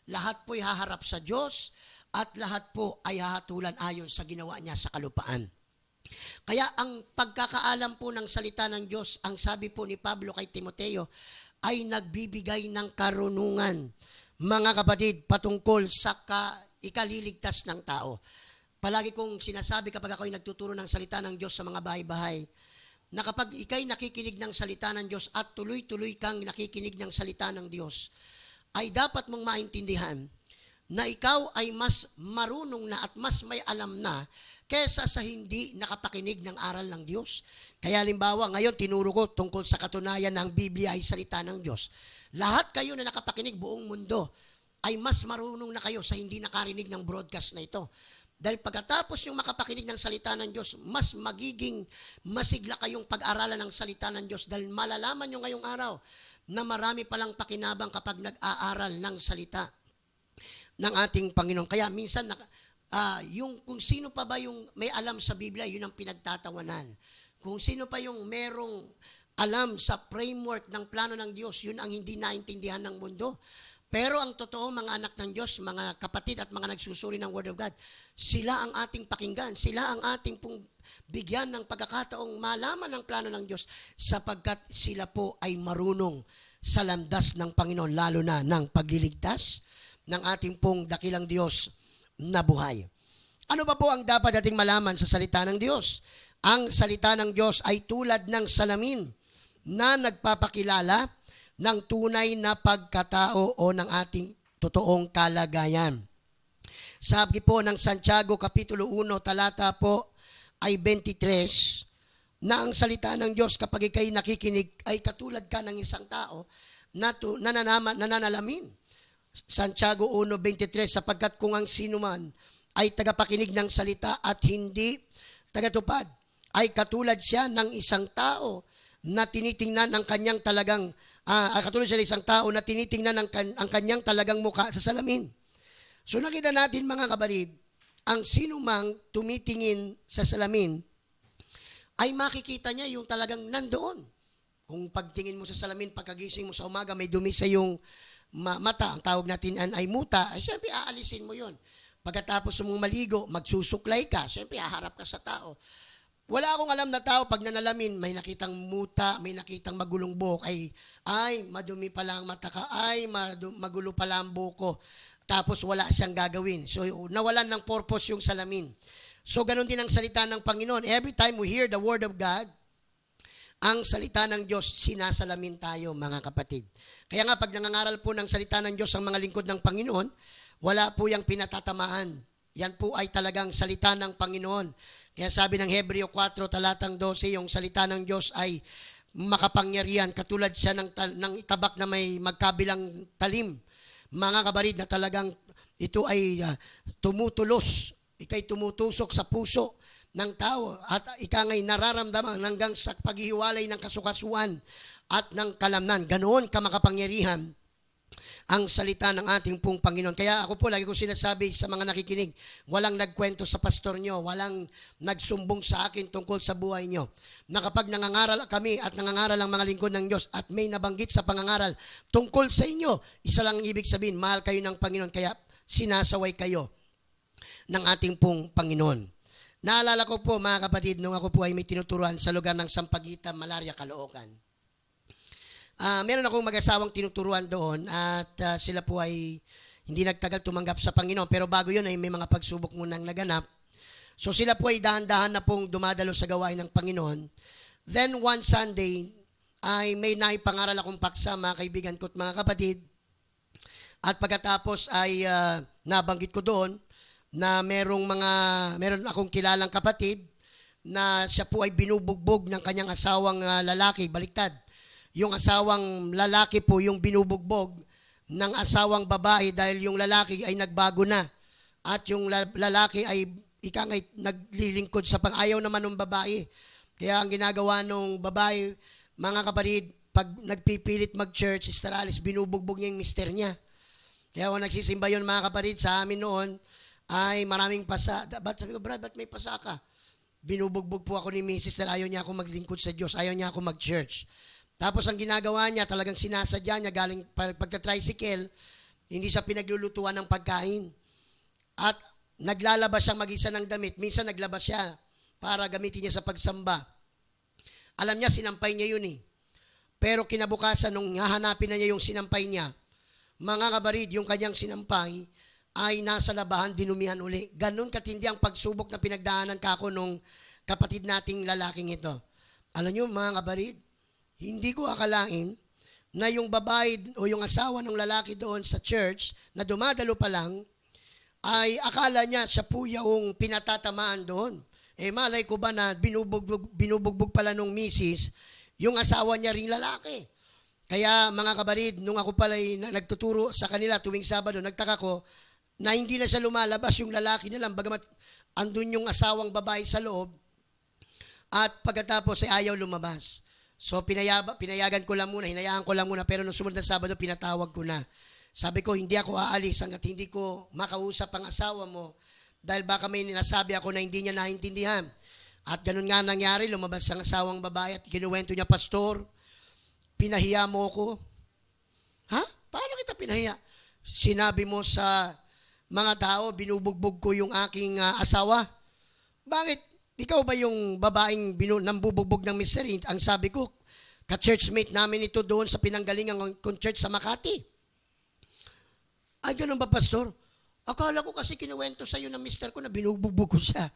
B: Lahat po'y haharap sa Diyos, at lahat po ay hahatulan ayon sa ginawa niya sa kalupaan. Kaya ang pagkakaalam po ng salita ng Diyos, ang sabi po ni Pablo kay Timoteo, ay nagbibigay ng karunungan, mga kapatid, patungkol sa ikaliligtas ng tao. Palagi kong sinasabi kapag ako'y nagtuturo ng salita ng Diyos sa mga bahay-bahay, na kapag ika'y nakikinig ng salita ng Diyos at tuloy-tuloy kang nakikinig ng salita ng Diyos, ay dapat mong maintindihan na ikaw ay mas marunong na at mas may alam na kesa sa hindi nakapakinig ng aral ng Diyos. Kaya halimbawa, ngayon tinuro ko tungkol sa katunayan ng Biblia ay salita ng Diyos. Lahat kayo na nakapakinig buong mundo ay mas marunong na kayo sa hindi nakarinig ng broadcast na ito. Dahil pagkatapos yung makapakinig ng salita ng Diyos, mas magiging masigla kayong pag-aralan ng salita ng Diyos dahil malalaman nyo ngayong araw na marami palang pakinabang kapag nag-aaral ng salita ng ating Panginoon. Kaya minsan, kung sino pa ba yung may alam sa Biblia, yun ang pinagtatawanan. Kung sino pa yung merong alam sa framework ng plano ng Diyos, yun ang hindi naintindihan ng mundo. Pero ang totoo, mga anak ng Diyos, mga kapatid at mga nagsusuri ng Word of God, sila ang ating pakinggan, sila ang ating pong bigyan ng pagkakataong malaman ng plano ng Diyos sapagkat sila po ay marunong sa landas ng Panginoon, lalo na ng pagliligtas ng ating pong dakilang Diyos na buhay. Ano ba po ang dapat nating malaman sa salita ng Diyos? Ang salita ng Diyos ay tulad ng salamin na nagpapakilala ng tunay na pagkatao o ng ating totoong kalagayan. Sabi po ng Santiago Kapitulo 1, talata po ay 23, na ang salita ng Diyos kapag ikay nakikinig ay katulad ka ng isang tao na nananalamin. Santiago 1:23, sapagkat kung ang sino man ay tagapakinig ng salita at hindi tagatupad, ay katulad siya ng isang tao na tinitingnan ang kanyang talagang katulad siya ng isang tao na tinitingnan ang kanyang talagang mukha sa salamin. So nakita natin mga kabarid, ang sino mang tumitingin sa salamin ay makikita niya yung talagang nandoon. Kung pagtingin mo sa salamin, pagkagising mo sa umaga, may dumi sa yung mata, ang tawag natin ay muta, ay siyempre aalisin mo yon. Pagkatapos mong maligo, magsusuklay ka, siyempre haharap ka sa tao. Wala akong alam na tao pag nanalamin, may nakitang muta, may nakitang magulong buhok, ay madumi pala ang mata ka, ay magulo pala ang buhok ko. Tapos wala siyang gagawin. So nawalan ng purpose yung salamin. So ganun din ang salita ng Panginoon. Every time we hear the Word of God, ang salita ng Diyos, sinasalamin tayo mga kapatid. Kaya nga pag nangangaral po ng salita ng Diyos ang mga lingkod ng Panginoon, wala po yung pinatatamaan. Yan po ay talagang salita ng Panginoon. Kaya sabi ng Hebreo 4 talatang 12, yung salita ng Diyos ay makapangyarihan, katulad siya ng itabak na may magkabilang talim. Mga kabarid na talagang ito ay tumutulos, ikay tumutusok sa puso ng tao at ikangay nararamdaman hanggang sa paghihiwalay ng kasukasuan at ng kalamnan. Ganoon kamakapangyarihan ang salita ng ating pong Panginoon. Kaya ako po lagi ko sinasabi sa mga nakikinig, walang nagkwento sa pastor nyo, walang nagsumbong sa akin tungkol sa buhay nyo. Na kapag nangangaral kami at nangangaral ang mga lingkod ng Diyos at may nabanggit sa pangangaral tungkol sa inyo, isa lang ang ibig sabihin, mahal kayo ng Panginoon, kaya sinasaway kayo ng ating pong Panginoon. Naalala ko po mga kapatid, nung ako po ay may tinuturuan sa lugar ng Sampaguita, Malaria, Caloocan. Meron akong mag-asawang tinuturuan doon at sila po ay hindi nagtagal tumanggap sa Panginoon. Pero bago yun ay may mga pagsubok munang naganap. So sila po ay dahan-dahan na pong dumadalo sa gawain ng Panginoon. Then one Sunday ay may naipangaral akong paksa mga kaibigan ko at mga kapatid. At pagkatapos ay nabanggit ko doon na meron akong kilalang kapatid na siya po ay binubugbog ng kanyang asawang lalaki, baliktad. Yung asawang lalaki po yung binubugbog ng asawang babae dahil yung lalaki ay nagbago na. At yung lalaki ay naglilingkod sa ayaw naman ng babae. Kaya ang ginagawa ng babae, mga kapatid, pag nagpipilit mag-church, Sister Alice, binubugbog niya yung mister niya. Kaya kung nagsisimba yun mga kapatid, sa amin noon, ay maraming pasa. Sabi ko, Brad, ba't may pasa ka? Binubugbog po ako ni Mrs. dahil ayaw niya ako maglingkod sa Diyos, ayaw niya ako mag-church. Tapos ang ginagawa niya, talagang sinasadya niya galing pagka-tricycle, hindi siya pinaglulutuan ng pagkain. At naglalabas siyang mag-isa ng damit. Minsan naglabas siya para gamitin niya sa pagsamba. Alam niya, sinampay niya yun eh. Pero kinabukasan, nung hahanapin na niya yung sinampay niya, mga kabarid, yung kanyang sinampay, ay nasa labahan, dinumihan uli. Ganon katindi ang pagsubok na pinagdaanan kako nung kapatid nating lalaking ito. Alam nyo mga kabarid, hindi ko akalain na yung babae o yung asawa ng lalaki doon sa church na dumadalo pa lang, ay akala niya siya po yung pinatatamaan doon. Malay ko ba na binubugbog pala nung misis, yung asawa niya ring lalaki. Kaya mga kabarid, nung ako pala nagtuturo sa kanila tuwing Sabado, nagtaka ko, na hindi na siya lumalabas yung lalaki na lang, bagamat andun yung asawang babae sa loob, at pagkatapos ay ayaw lumabas. So pinayagan ko lang muna, hinayaan ko lang muna, pero nung sumunod na Sabado, pinatawag ko na. Sabi ko, hindi ako aalis hanggat hindi ko makausap ang asawa mo, dahil baka may nasabi ako na hindi niya naintindihan. At ganun nga nangyari, lumabas ang asawang babae at kinuwento niya, Pastor, pinahiya mo ko. Ha? Paano kita pinahiya? Sinabi mo sa mga tao, binubugbog ko yung aking asawa. Bakit? Ikaw ba yung babaeng nambubugbog ng mister? Ang sabi ko, ka-churchmate namin ito doon sa pinanggalingan ng church sa Makati. Ay, ganun ba, Pastor? Akala ko kasi kinuwento sa'yo ng mister ko na binubugbog ko siya.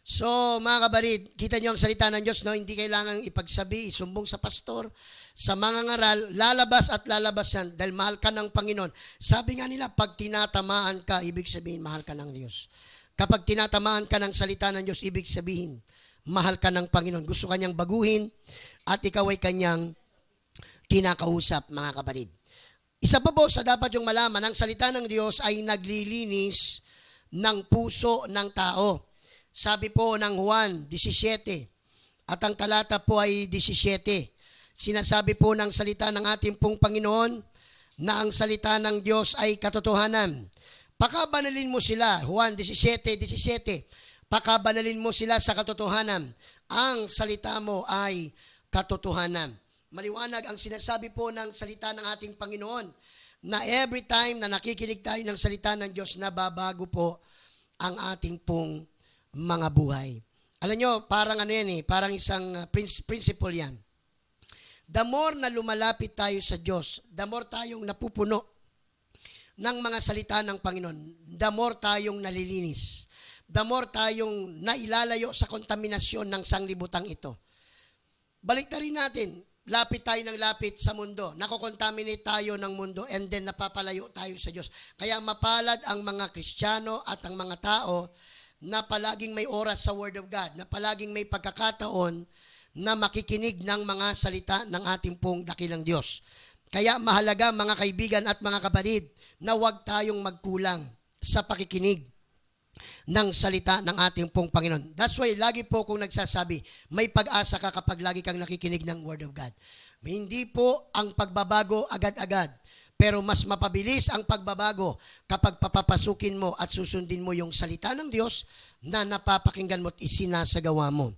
B: So, mga kabarid, kita niyo ang salita ng Diyos, no? Hindi kailangan ipagsabi, isumbong sa pastor, sa mga ngaral, lalabas at lalabas yan dahil mahal ka ng Panginoon. Sabi nga nila, pag tinatamaan ka, ibig sabihin, mahal ka ng Diyos. Kapag tinatamaan ka ng salita ng Diyos, ibig sabihin, mahal ka ng Panginoon. Gusto kanyang baguhin at ikaw ay kanyang kinakausap, mga kabarid. Isa pa po sa dapat yung malaman, ang salita ng Diyos ay naglilinis ng puso ng tao. Sabi po ng Juan 17 at ang talata po ay 17. Sinasabi po ng salita ng ating pong Panginoon na ang salita ng Diyos ay katotohanan. Pakabanalin mo sila, Juan 17:17. Pakabanalin mo sila sa katotohanan. Ang salita mo ay katotohanan. Maliwanag ang sinasabi po ng salita ng ating Panginoon na every time na nakikinig tayo ng salita ng Diyos, nababago po ang ating pong mga buhay. Alam nyo, parang ano yan parang isang principle yan. The more na lumalapit tayo sa Diyos, the more tayong napupuno ng mga salita ng Panginoon, the more tayong nalilinis. the more tayong nailalayo sa kontaminasyon ng sanglibutang ito. Balik na rin natin, lapit tayo ng lapit sa mundo, nakokontaminate tayo ng mundo, and then napapalayo tayo sa Diyos. Kaya mapalad ang mga Kristiyano at ang mga tao na palaging may oras sa Word of God, na palaging may pagkakataon na makikinig ng mga salita ng ating pong dakilang Diyos. Kaya mahalaga mga kaibigan at mga kapatid na huwag tayong magkulang sa pakikinig ng salita ng ating pong Panginoon. That's why lagi po kong nagsasabi, may pag-asa ka kapag lagi kang nakikinig ng Word of God. Hindi po ang pagbabago agad-agad, pero mas mapabilis ang pagbabago kapag papapasukin mo at susundin mo yung salita ng Diyos na napapakinggan mo at isinasagawa mo.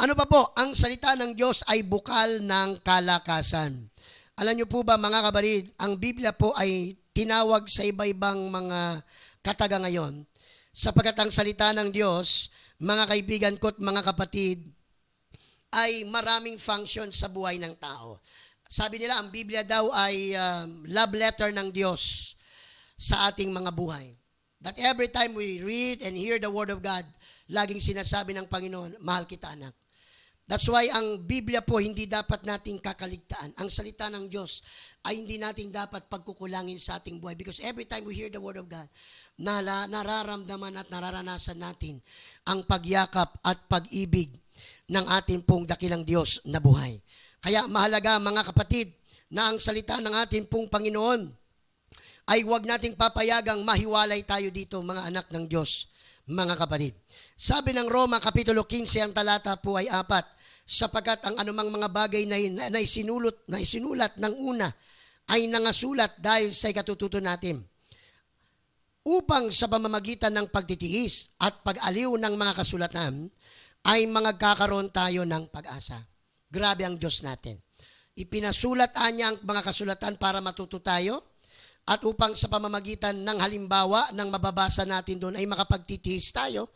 B: Ano pa po? Ang salita ng Diyos ay bukal ng kalakasan. Alam niyo po ba mga kapatid, ang Biblia po ay tinawag sa iba-ibang mga kataga ngayon. Sapagkat ang salita ng Diyos, mga kaibigan ko at mga kapatid, ay maraming function sa buhay ng tao. Sabi nila, ang Biblia daw ay love letter ng Diyos sa ating mga buhay. That every time we read and hear the Word of God, laging sinasabi ng Panginoon, mahal kita anak. That's why ang Biblia po hindi dapat nating kakaligtaan. Ang salita ng Diyos ay hindi nating dapat pagkukulangin sa ating buhay. Because every time we hear the Word of God, nararamdaman at nararanasan natin ang pagyakap at pag-ibig ng ating pong dakilang Diyos na buhay. Kaya mahalaga mga kapatid na ang salita ng ating pong Panginoon ay huwag nating papayagang mahiwalay tayo dito mga anak ng Diyos, mga kapatid. Sabi ng Roma Kapitulo 15 ang talata po ay 4, sapagkat ang anumang mga bagay na isinulat ng una ay nangasulat dahil sa ikatututo natin, upang sa pamamagitan ng pagtitiis at pag-aliw ng mga kasulatan ay magkakaroon tayo ng pag-asa. Grabe ang Diyos natin. Ipinasulat niya ang mga kasulatan para matuto tayo at upang sa pamamagitan ng halimbawa ng mababasa natin doon ay makapagtitiis tayo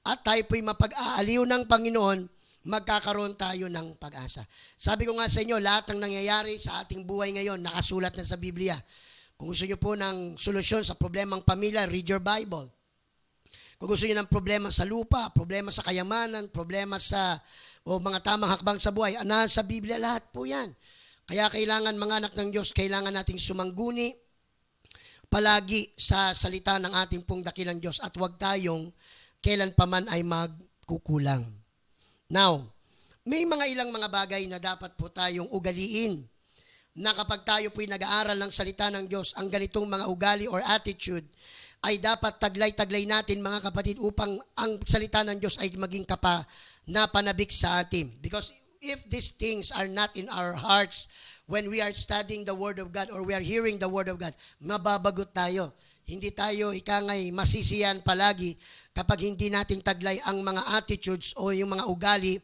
B: at tayo po'y mapag-aaliw ng Panginoon, magkakaroon tayo ng pag-asa. Sabi ko nga sa inyo, lahat ng nangyayari sa ating buhay ngayon, nakasulat na sa Biblia. Kung gusto nyo po ng solusyon sa problemang pamilya, read your Bible. Kung gusto nyo ng problema sa lupa, problema sa kayamanan, problema sa mga tamang hakbang sa buhay, nasa Biblia lahat po yan. Kaya kailangan mga anak ng Diyos, kailangan nating sumangguni palagi sa salita ng ating pong dakilang Diyos at huwag tayong kailan pa man ay magkukulang. Now, may ilang mga bagay na dapat po tayong ugaliin na kapag tayo po'y nag-aaral ng salita ng Diyos, ang ganitong mga ugali or attitude ay dapat taglay-taglay natin mga kapatid upang ang salita ng Diyos ay maging napanabik sa atin. Because if these things are not in our hearts when we are studying the Word of God or we are hearing the Word of God, mababagot tayo. Hindi tayo ikangay masisiyan palagi kapag hindi nating taglay ang mga attitudes o yung mga ugali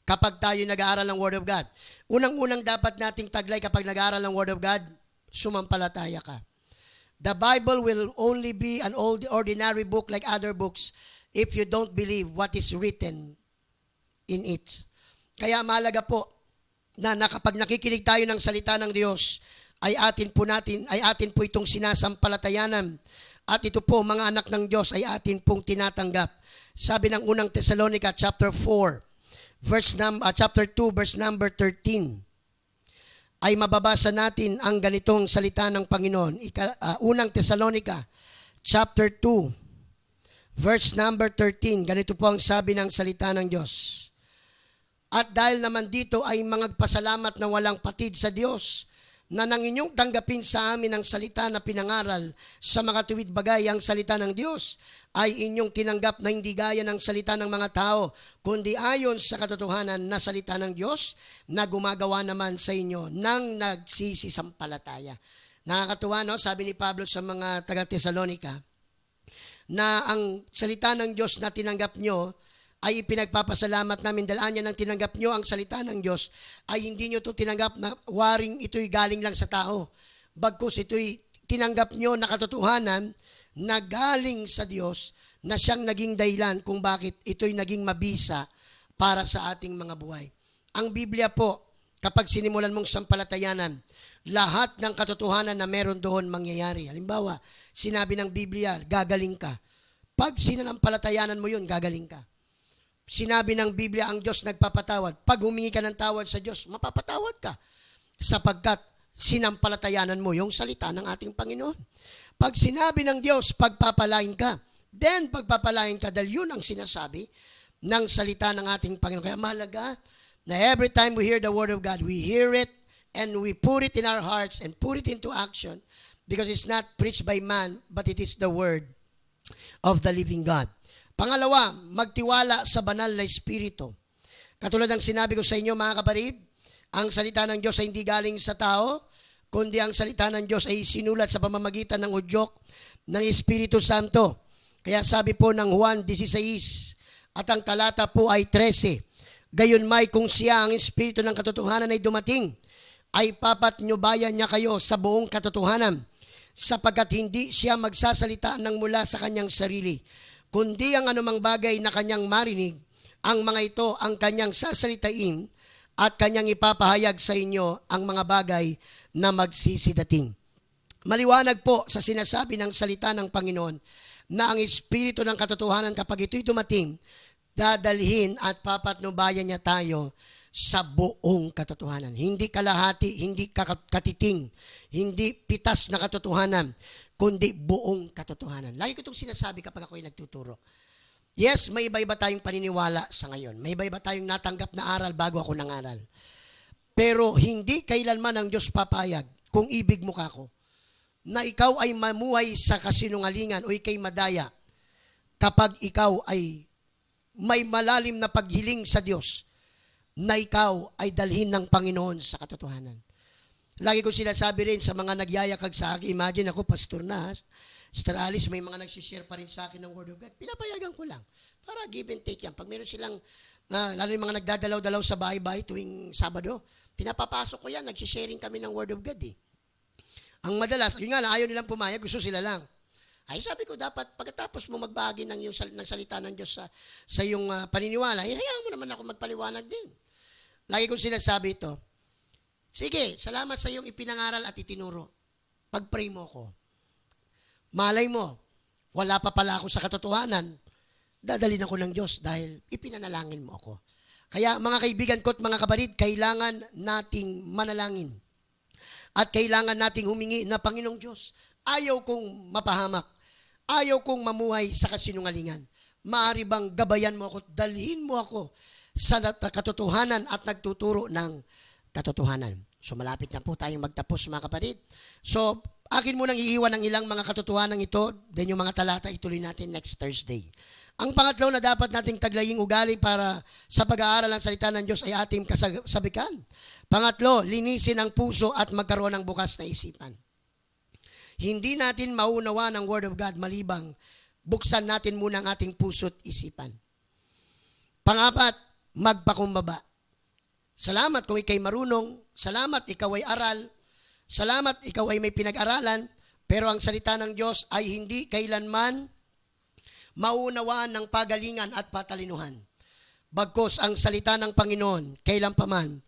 B: kapag tayo nag-aaral ng Word of God. Unang-unang dapat nating taglay kapag nag-aaral ng Word of God, sumampalataya ka. The Bible will only be an ordinary book like other books if you don't believe what is written in it. Kaya mahalaga po na kapag nakikinig tayo ng salita ng Diyos, ay atin po itong sinasampalatayanan. At ito po mga anak ng Diyos ay atin pong tinatanggap. Sabi ng unang Thessalonica chapter 2 verse number 13. Ay mababasa natin ang ganitong salita ng Panginoon. Unang Thessalonica chapter 2 verse number 13. Ganito po ang sabi ng salita ng Diyos. At dahil naman dito ay mangagpasalamat na walang patid sa Diyos na nang inyong tanggapin sa amin ang salita na pinangaral sa mga tuwid bagay ang salita ng Diyos ay inyong tinanggap na hindi gaya ng salita ng mga tao, kundi ayon sa katotohanan na salita ng Diyos na gumagawa naman sa inyo ng nagsisisampalataya. Nakakatuwa, no? Sabi ni Pablo sa mga taga-Thessalonica na ang salita ng Diyos na tinanggap nyo ay ipinagpapasalamat namin dahil niya nang tinanggap nyo ang salita ng Diyos ay hindi nyo ito tinanggap na waring ito'y galing lang sa tao. Bagkus ito'y tinanggap nyo na katotohanan na galing sa Diyos na siyang naging dahilan kung bakit ito'y naging mabisa para sa ating mga buhay. Ang Biblia po, kapag sinimulan mong sampalatayanan, lahat ng katotohanan na meron doon mangyayari. Halimbawa, sinabi ng Biblia, gagaling ka. Pag sinanampalatayanan mo yun, gagaling ka. Sinabi ng Biblia, ang Diyos nagpapatawad. Pag humingi ka ng tawad sa Diyos, mapapatawad ka. Sapagkat sinampalatayanan mo yung salita ng ating Panginoon. Pag sinabi ng Diyos, pagpapalain ka. Then, pagpapalain ka dahil yun ang sinasabi ng salita ng ating Panginoon. Kaya mahalaga na every time we hear the Word of God, we hear it and we put it in our hearts and put it into action because it's not preached by man, but it is the Word of the living God. Pangalawa, magtiwala sa banal na Espiritu. Katulad ng sinabi ko sa inyo mga kapatid, ang salita ng Diyos ay hindi galing sa tao, kundi ang salita ng Diyos ay sinulat sa pamamagitan ng udyok ng Espiritu Santo. Kaya sabi po ng Juan 16 at ang talata po ay 13, gayon may kung siya ang Espiritu ng katotohanan ay dumating, ay papatnubayan niya kayo sa buong katotohanan, sapagkat hindi siya magsasalita ng mula sa kanyang sarili, kundi ang anumang bagay na kanyang marinig, ang mga ito ang kanyang sasalitain at kanyang ipapahayag sa inyo ang mga bagay na magsisidating. Maliwanag po sa sinasabi ng salita ng Panginoon na ang Espiritu ng katotohanan kapag ito'y dumating, dadalhin at papatnubayan niya tayo sa buong katotohanan. Hindi kalahati, hindi katiting, hindi pitas na katotohanan, kundi buong katotohanan. Lagi ko itong sinasabi kapag ako'y nagtuturo. Yes, may iba-iba tayong paniniwala sa ngayon. May iba-iba tayong natanggap na aral bago ako nangaral. Pero hindi kailanman ang Diyos papayag kung ibig mo kako na ikaw ay mamuhay sa kasinungalingan o ikay madaya kapag ikaw ay may malalim na paghiling sa Diyos na ikaw ay dalhin ng Panginoon sa katotohanan. Lagi ko sinasabi rin sa mga nagyayakag sa akin, imagine ako, Pastor Nas, Sister Alice, may mga nagsishare pa rin sa akin ng Word of God. Pinapayagan ko lang. Para give and take yan. Pag meron silang, lalo yung mga nagdadalaw-dalaw sa bahay-bahay tuwing Sabado, pinapapasok ko yan, nagsisharing kami ng Word of God eh. Ang madalas, yun nga lang, ayaw nilang pumayag, gusto sila lang. Ay sabi ko, dapat pagkatapos mo magbahagi ng salita ng Diyos sa iyong paniniwala, hayaan mo naman ako magpaliwanag din. Lagi kong sinasabi ito, sige, salamat sa iyong ipinangaral at itinuro. Pag-pray mo ko. Malay mo, wala pa pala ako sa katotohanan, dadalhin ako ng Diyos dahil ipinanalangin mo ako. Kaya mga kaibigan ko at mga kapatid, kailangan nating manalangin. At kailangan nating humingi na Panginoong Diyos, ayaw kong mapahamak. Ayaw kong mamuhay sa kasinungalingan. Maaari bang gabayan mo ako, dalhin mo ako sa katotohanan at nagtuturo ng katotohanan. So malapit na po tayong magtapos mga kapatid. So akin munang iiwan ang ilang mga katotohanan ito, then yung mga talata ituloy natin next Thursday. Ang pangatlo na dapat nating taglaying ugali para sa pag-aaral ng salita ng Diyos ay ating kasabikan. Pangatlo, linisin ang puso at magkaroon ng bukas na isipan. Hindi natin maunawa ng Word of God malibang buksan natin muna ang ating puso at isipan. Pangapat, magpakumbaba. Salamat kung ikay marunong, salamat ikaw ay aral, salamat ikaw ay may pinag-aralan, pero ang salita ng Diyos ay hindi kailanman maunawaan ng pagalingan at patalinuhan. Bagkus ang salita ng Panginoon, kailan paman,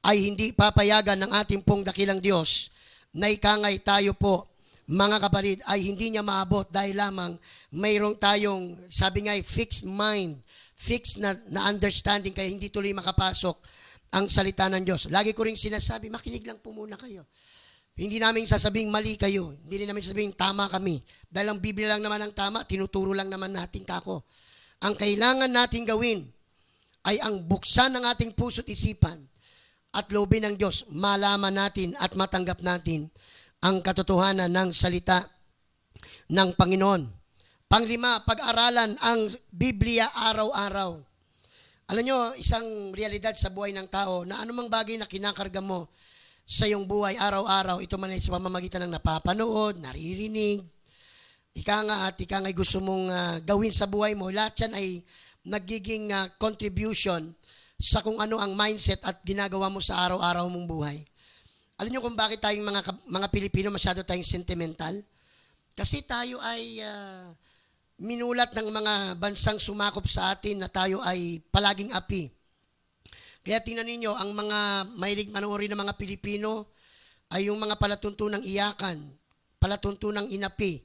B: ay hindi papayagan ng ating pong dakilang Diyos na ikangay tayo po, mga kapatid, ay hindi niya maabot dahil lamang mayroong tayong, sabi nga, fixed mind, fixed na understanding, kaya hindi tuloy makapasok ang salita ng Diyos. Lagi ko rin sinasabi, makinig lang po muna kayo. Hindi namin sasabing mali kayo. Hindi namin sasabing tama kami. Dahil ang Biblia lang naman ang tama, tinuturo lang naman natin kako. Ang kailangan natin gawin ay ang buksan ng ating puso't isipan at loobin ng Diyos, malaman natin at matanggap natin ang katotohanan ng salita ng Panginoon. Panglima, pag-aralan ang Biblia araw-araw. Alam nyo, isang realidad sa buhay ng tao na anumang bagay na kinakarga mo sa iyong buhay araw-araw, ito man ay sa pamamagitan ng napapanood, naririnig, ika nga gusto mong gawin sa buhay mo, lahat yan ay nagiging contribution sa kung ano ang mindset at ginagawa mo sa araw-araw mong buhay. Alam nyo kung bakit tayong mga Pilipino masyado tayong sentimental? Kasi tayo ay minulat ng mga bansang sumakop sa atin na tayo ay palaging api. Kaya tingnan ninyo, ang mga mahilig manoorin ng mga Pilipino ay yung mga palatuntunang iyakan, palatuntunang inapi.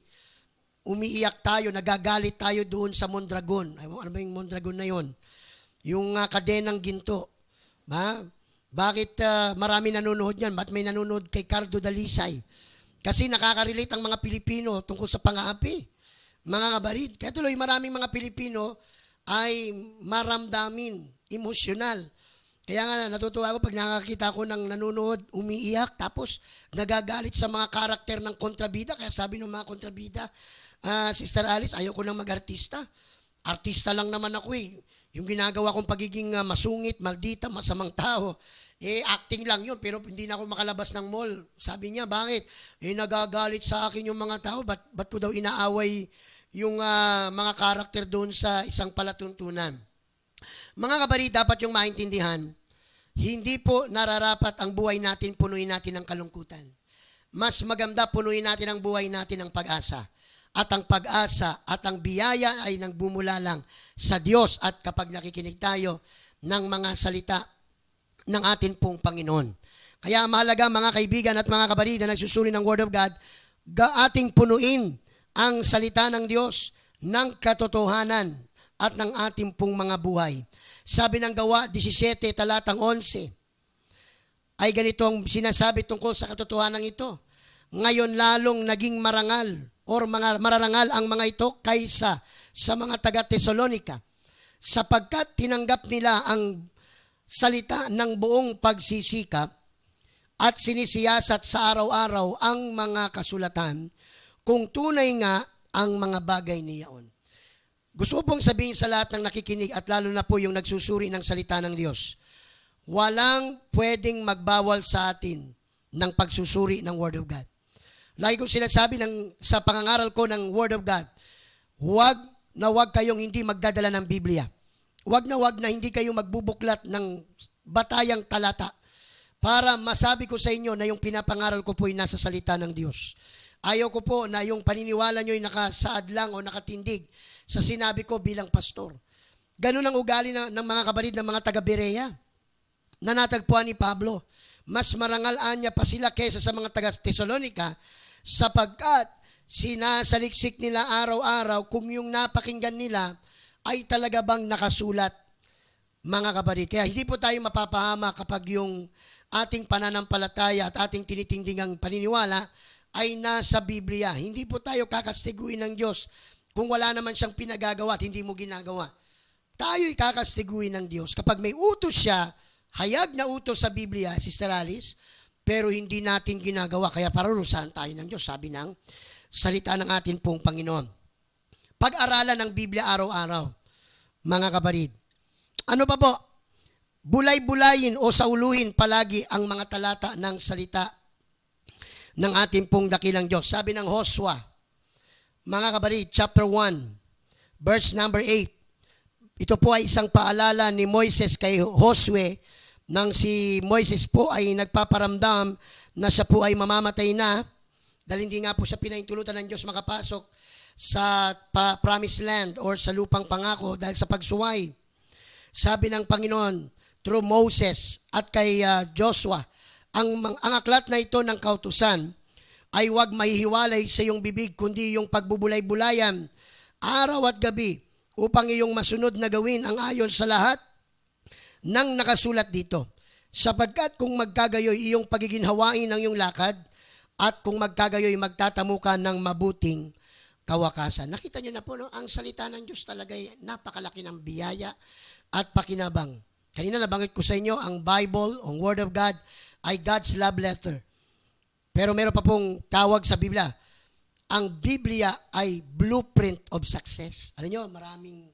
B: umiiyak tayo, nagagalit tayo doon sa Mondragon. Ano ba yung Mondragon na yon? Yung kadenang ginto. Ba? Bakit marami nanonood yan? Ba't may nanonood kay Cardo Dalisay? Kasi nakaka-relate ang mga Pilipino tungkol sa pang-aapi. Mga kabarid. Kaya tuloy maraming mga Pilipino ay maramdamin, emosyonal. Kaya nga natutuwa ako pag nakakita ko ng nanonood, umiiyak, tapos nagagalit sa mga karakter ng kontrabida. Kaya sabi ng mga kontrabida, Sister Alice, ayaw ko nang mag-artista. Artista lang naman ako eh. Yung ginagawa kong pagiging masungit, maldita, masamang tao, acting lang yun, pero hindi na ako makalabas ng mall. Sabi niya, bakit? Nagagalit sa akin yung mga tao, ba't ko daw inaaway yung mga karakter doon sa isang palatuntunan? Mga kabarid, dapat yung maintindihan, hindi po nararapat ang buhay natin, punuin natin ng kalungkutan. Mas maganda punuin natin ang buhay natin ng pag-asa. At ang pag-asa at ang biyaya ay nagbumula lang sa Diyos at kapag nakikinig tayo ng mga salita ng atin pong Panginoon. Kaya mahalaga mga kaibigan at mga kabarid na nagsusuri ng Word of God, ating punuin ang salita ng Diyos ng katotohanan at ng ating pong mga buhay. Sabi ng Gawa 17, talatang 11, ay ganito ang sinasabi tungkol sa katotohanan ito. Ngayon lalong naging marangal or mararangal ang mga ito kaysa sa mga taga-Tesalonika, sapagkat tinanggap nila ang salita ng buong pagsisikap at sinisiyasat sa araw-araw ang mga kasulatan kung tunay nga ang mga bagay niyaon. Gusto ko pong sabihin sa lahat ng nakikinig at lalo na po yung nagsusuri ng salita ng Diyos, walang pwedeng magbawal sa atin ng pagsusuri ng Word of God. Lagi kong sinasabi sa pangangaral ko ng Word of God, huwag kayong hindi magdadala ng Biblia. Huwag na hindi kayo magbubuklat ng batayang talata para masabi ko sa inyo na yung pinapangaral ko po ay nasa salita ng Diyos. Ayaw ko po na yung paniniwala nyo ay nakasaad lang o nakatindig sa sinabi ko bilang pastor. Ganun ang ugali ng mga kabarid ng mga taga-Berea na natagpuan ni Pablo. Mas marangalaan niya pa sila kaysa sa mga taga-Tesalonika sapagkat sinasaliksik nila araw-araw kung yung napakinggan nila ay talaga bang nakasulat, mga kabarid. Kaya hindi po tayo mapapahama kapag yung ating pananampalataya at ating tinitingdingang paniniwala ay nasa Biblia. Hindi po tayo kakastiguin ng Diyos kung wala naman siyang pinagagawa at hindi mo ginagawa. Tayo'y kakastiguin ng Diyos kapag may utos siya, hayag na utos sa Biblia, Sister Alice, pero hindi natin ginagawa. Kaya parurusahan tayo ng Diyos, sabi ng salita ng atin pong Panginoon. Pag-aralan ng Biblia araw-araw, mga kabarid. Ano pa po? Bulay-bulayin o sauluhin palagi ang mga talata ng salita ng ating pong dakilang Diyos. Sabi ng Hosea, mga kabarid, chapter 1, verse number 8. Ito po ay isang paalala ni Moises kay Josue nang si Moises po ay nagpaparamdam na siya po ay mamamatay na dahil hindi nga po siya pinahintulutan ng Diyos makapasok sa promised land or sa lupang pangako dahil sa pagsuway. Sabi ng Panginoon through Moses at kay Joshua, ang aklat na ito ng kautusan ay huwag mahihiwalay sa iyong bibig kundi yung pagbubulay-bulayan araw at gabi upang iyong masunod na gawin ang ayon sa lahat ng nakasulat dito. Sapagkat kung magkagayoy iyong pagiginhawain ng iyong lakad at kung magkagayoy magtatamu ka ng mabuting kawakasan. Nakita niyo na po, no? Ang salita ng Diyos talaga ay napakalaki ng biyaya at pakinabang. Kanina nabanggit ko sa inyo, ang Bible, ang Word of God, ay God's love letter. Pero meron pa pong tawag sa Biblia. Ang Biblia ay blueprint of success. Alam niyo, maraming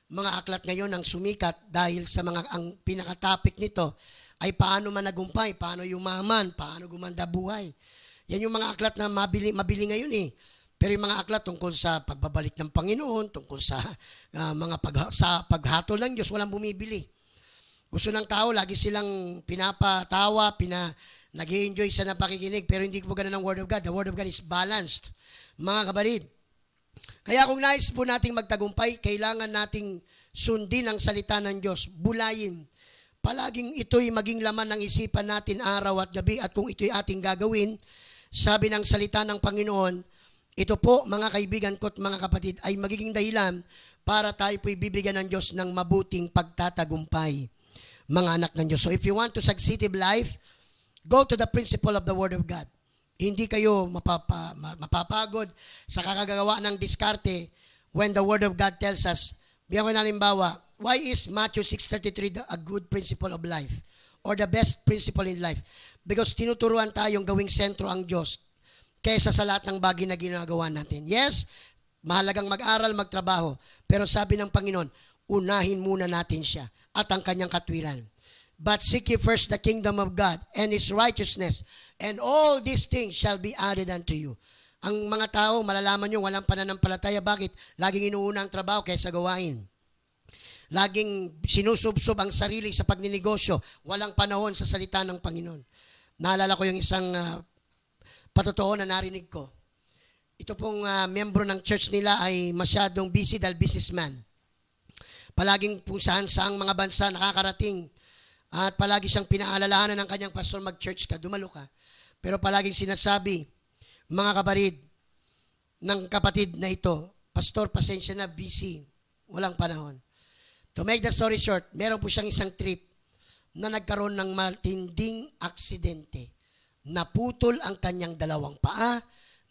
B: mga aklat ngayon ang sumikat dahil sa ang pinaka-topic nito ay paano managumpay, paano yumaman, paano gumanda buhay. Yan yung mga aklat na mabili ngayon eh. Pero yung mga aklat tungkol sa pagbabalik ng Panginoon, tungkol sa sa paghatol ng Diyos, walang bumibili. Gusto ng tao, lagi silang pinapatawa, nag-i-enjoy sa napakikinig, pero hindi po ganun ang Word of God. The Word of God is balanced, mga kabarid. Kaya kung nais po nating magtagumpay, kailangan nating sundin ang salita ng Diyos, bulayin. Palaging ito'y maging laman ng isipan natin araw at gabi at kung ito'y ating gagawin, sabi ng salita ng Panginoon, Ito po, mga kaibigan ko at mga kapatid, ay magiging dahilan para tayo po'y bibigyan ng Diyos ng mabuting pagtatagumpay, mga anak ng Diyos. So if you want to succeed in life, go to the principle of the Word of God. Hindi kayo mapapagod sa kakagawa ng diskarte when the Word of God tells us. Bigyan ko na halimbawa, why is Matthew 6:33 a good principle of life or the best principle in life? Because tinuturuan tayong gawing sentro ang Diyos kaysa sa lahat ng bagay na ginagawa natin. Yes, mahalagang mag-aral, magtrabaho. Pero sabi ng Panginoon, unahin muna natin siya at ang kanyang katwiran. But seek ye first the kingdom of God and His righteousness, and all these things shall be added unto you. Ang mga tao, malalaman nyo, walang pananampalataya. Bakit? Laging inuuna ang trabaho kaysa gawain. Laging sinusubsob ang sarili sa pagninegosyo. Walang panahon sa salita ng Panginoon. Naalala ko yung isang patotoo na narinig ko. Ito pong membro ng church nila ay masyadong busy dahil businessman. Palaging kung saan-saang mga bansa nakakarating at palagi siyang pinaalalahanan ng kanyang pastor, mag-church ka, dumalo ka. Pero palaging sinasabi, mga kabarid ng kapatid na ito, pastor, pasensya na, busy, walang panahon. To make the story short, meron po siyang isang trip na nagkaroon ng matinding aksidente. Naputol ang kanyang dalawang paa,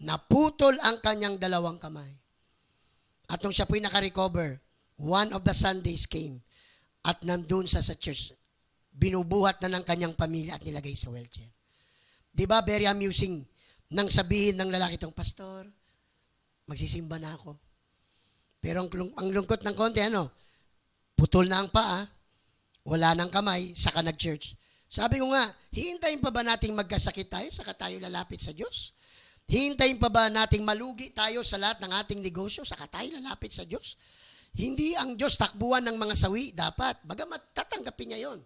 B: naputol ang kanyang dalawang kamay. At nung siya po'y nakarecover, one of the Sundays came at nandun sa church. Binubuhat na ng kanyang pamilya at nilagay sa wheelchair. Diba, very amusing nang sabihin ng lalaki itong, pastor, magsisimba na ako. Pero ang lungkot ng konti, putol na ang paa, wala nang kamay, saka nag-church. Sabi ko nga, hihintayin pa ba nating magkasakit tayo, saka tayo lalapit sa Diyos? Hihintayin pa ba nating malugi tayo sa lahat ng ating negosyo, saka tayo lalapit sa Diyos? Hindi ang Diyos takbuhan ng mga sawi, dapat. Bagamat tatanggapin niya yon.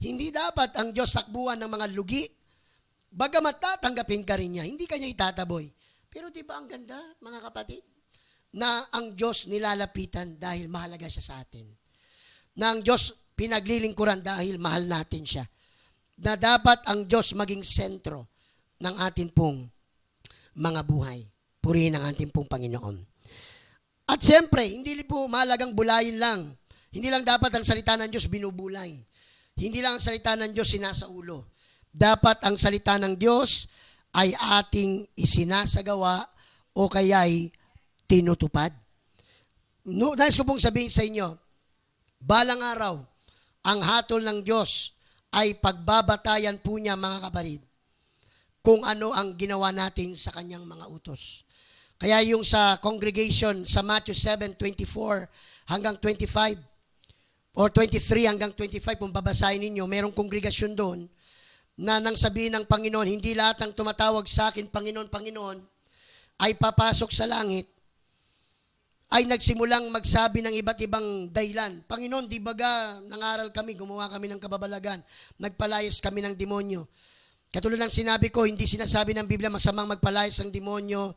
B: Hindi dapat ang Diyos takbuhan ng mga lugi. Bagamat tatanggapin ka rin niya, hindi ka niya itataboy. Pero di ba ang ganda, mga kapatid? Na ang Diyos nilalapitan dahil mahalaga siya sa atin. Na ang Diyos pinaglilingkuran dahil mahal natin siya. Na dapat ang Diyos maging sentro ng atin pong mga buhay. Purihin ang ating pong Panginoon. At siyempre, hindi po mahalagang bulayin lang. Hindi lang dapat ang salita ng Diyos binubulay. Hindi lang ang salita ng Diyos sinasaulo. Dapat ang salita ng Diyos ay ating isinasagawa o kaya'y tinutupad. Nais ko pong sabihin sa inyo, balang araw, ang hatol ng Diyos ay pagbabatayan po niya, mga kaparid, kung ano ang ginawa natin sa kanyang mga utos. Kaya yung sa congregation sa Matthew 7:24 hanggang 25 or 23 hanggang 25, kung babasahin ninyo, merong kongregasyon doon na nang sabihin ng Panginoon, hindi lahat ng tumatawag sa akin, Panginoon, Panginoon, ay papasok sa langit, ay nagsimulang magsabi ng iba't ibang dahilan. Panginoon, di baga nangaral kami, gumawa kami ng kababalagan, nagpalayas kami ng demonyo. Katulad ng sinabi ko, hindi sinasabi ng Biblia masamang magpalayas ng demonyo,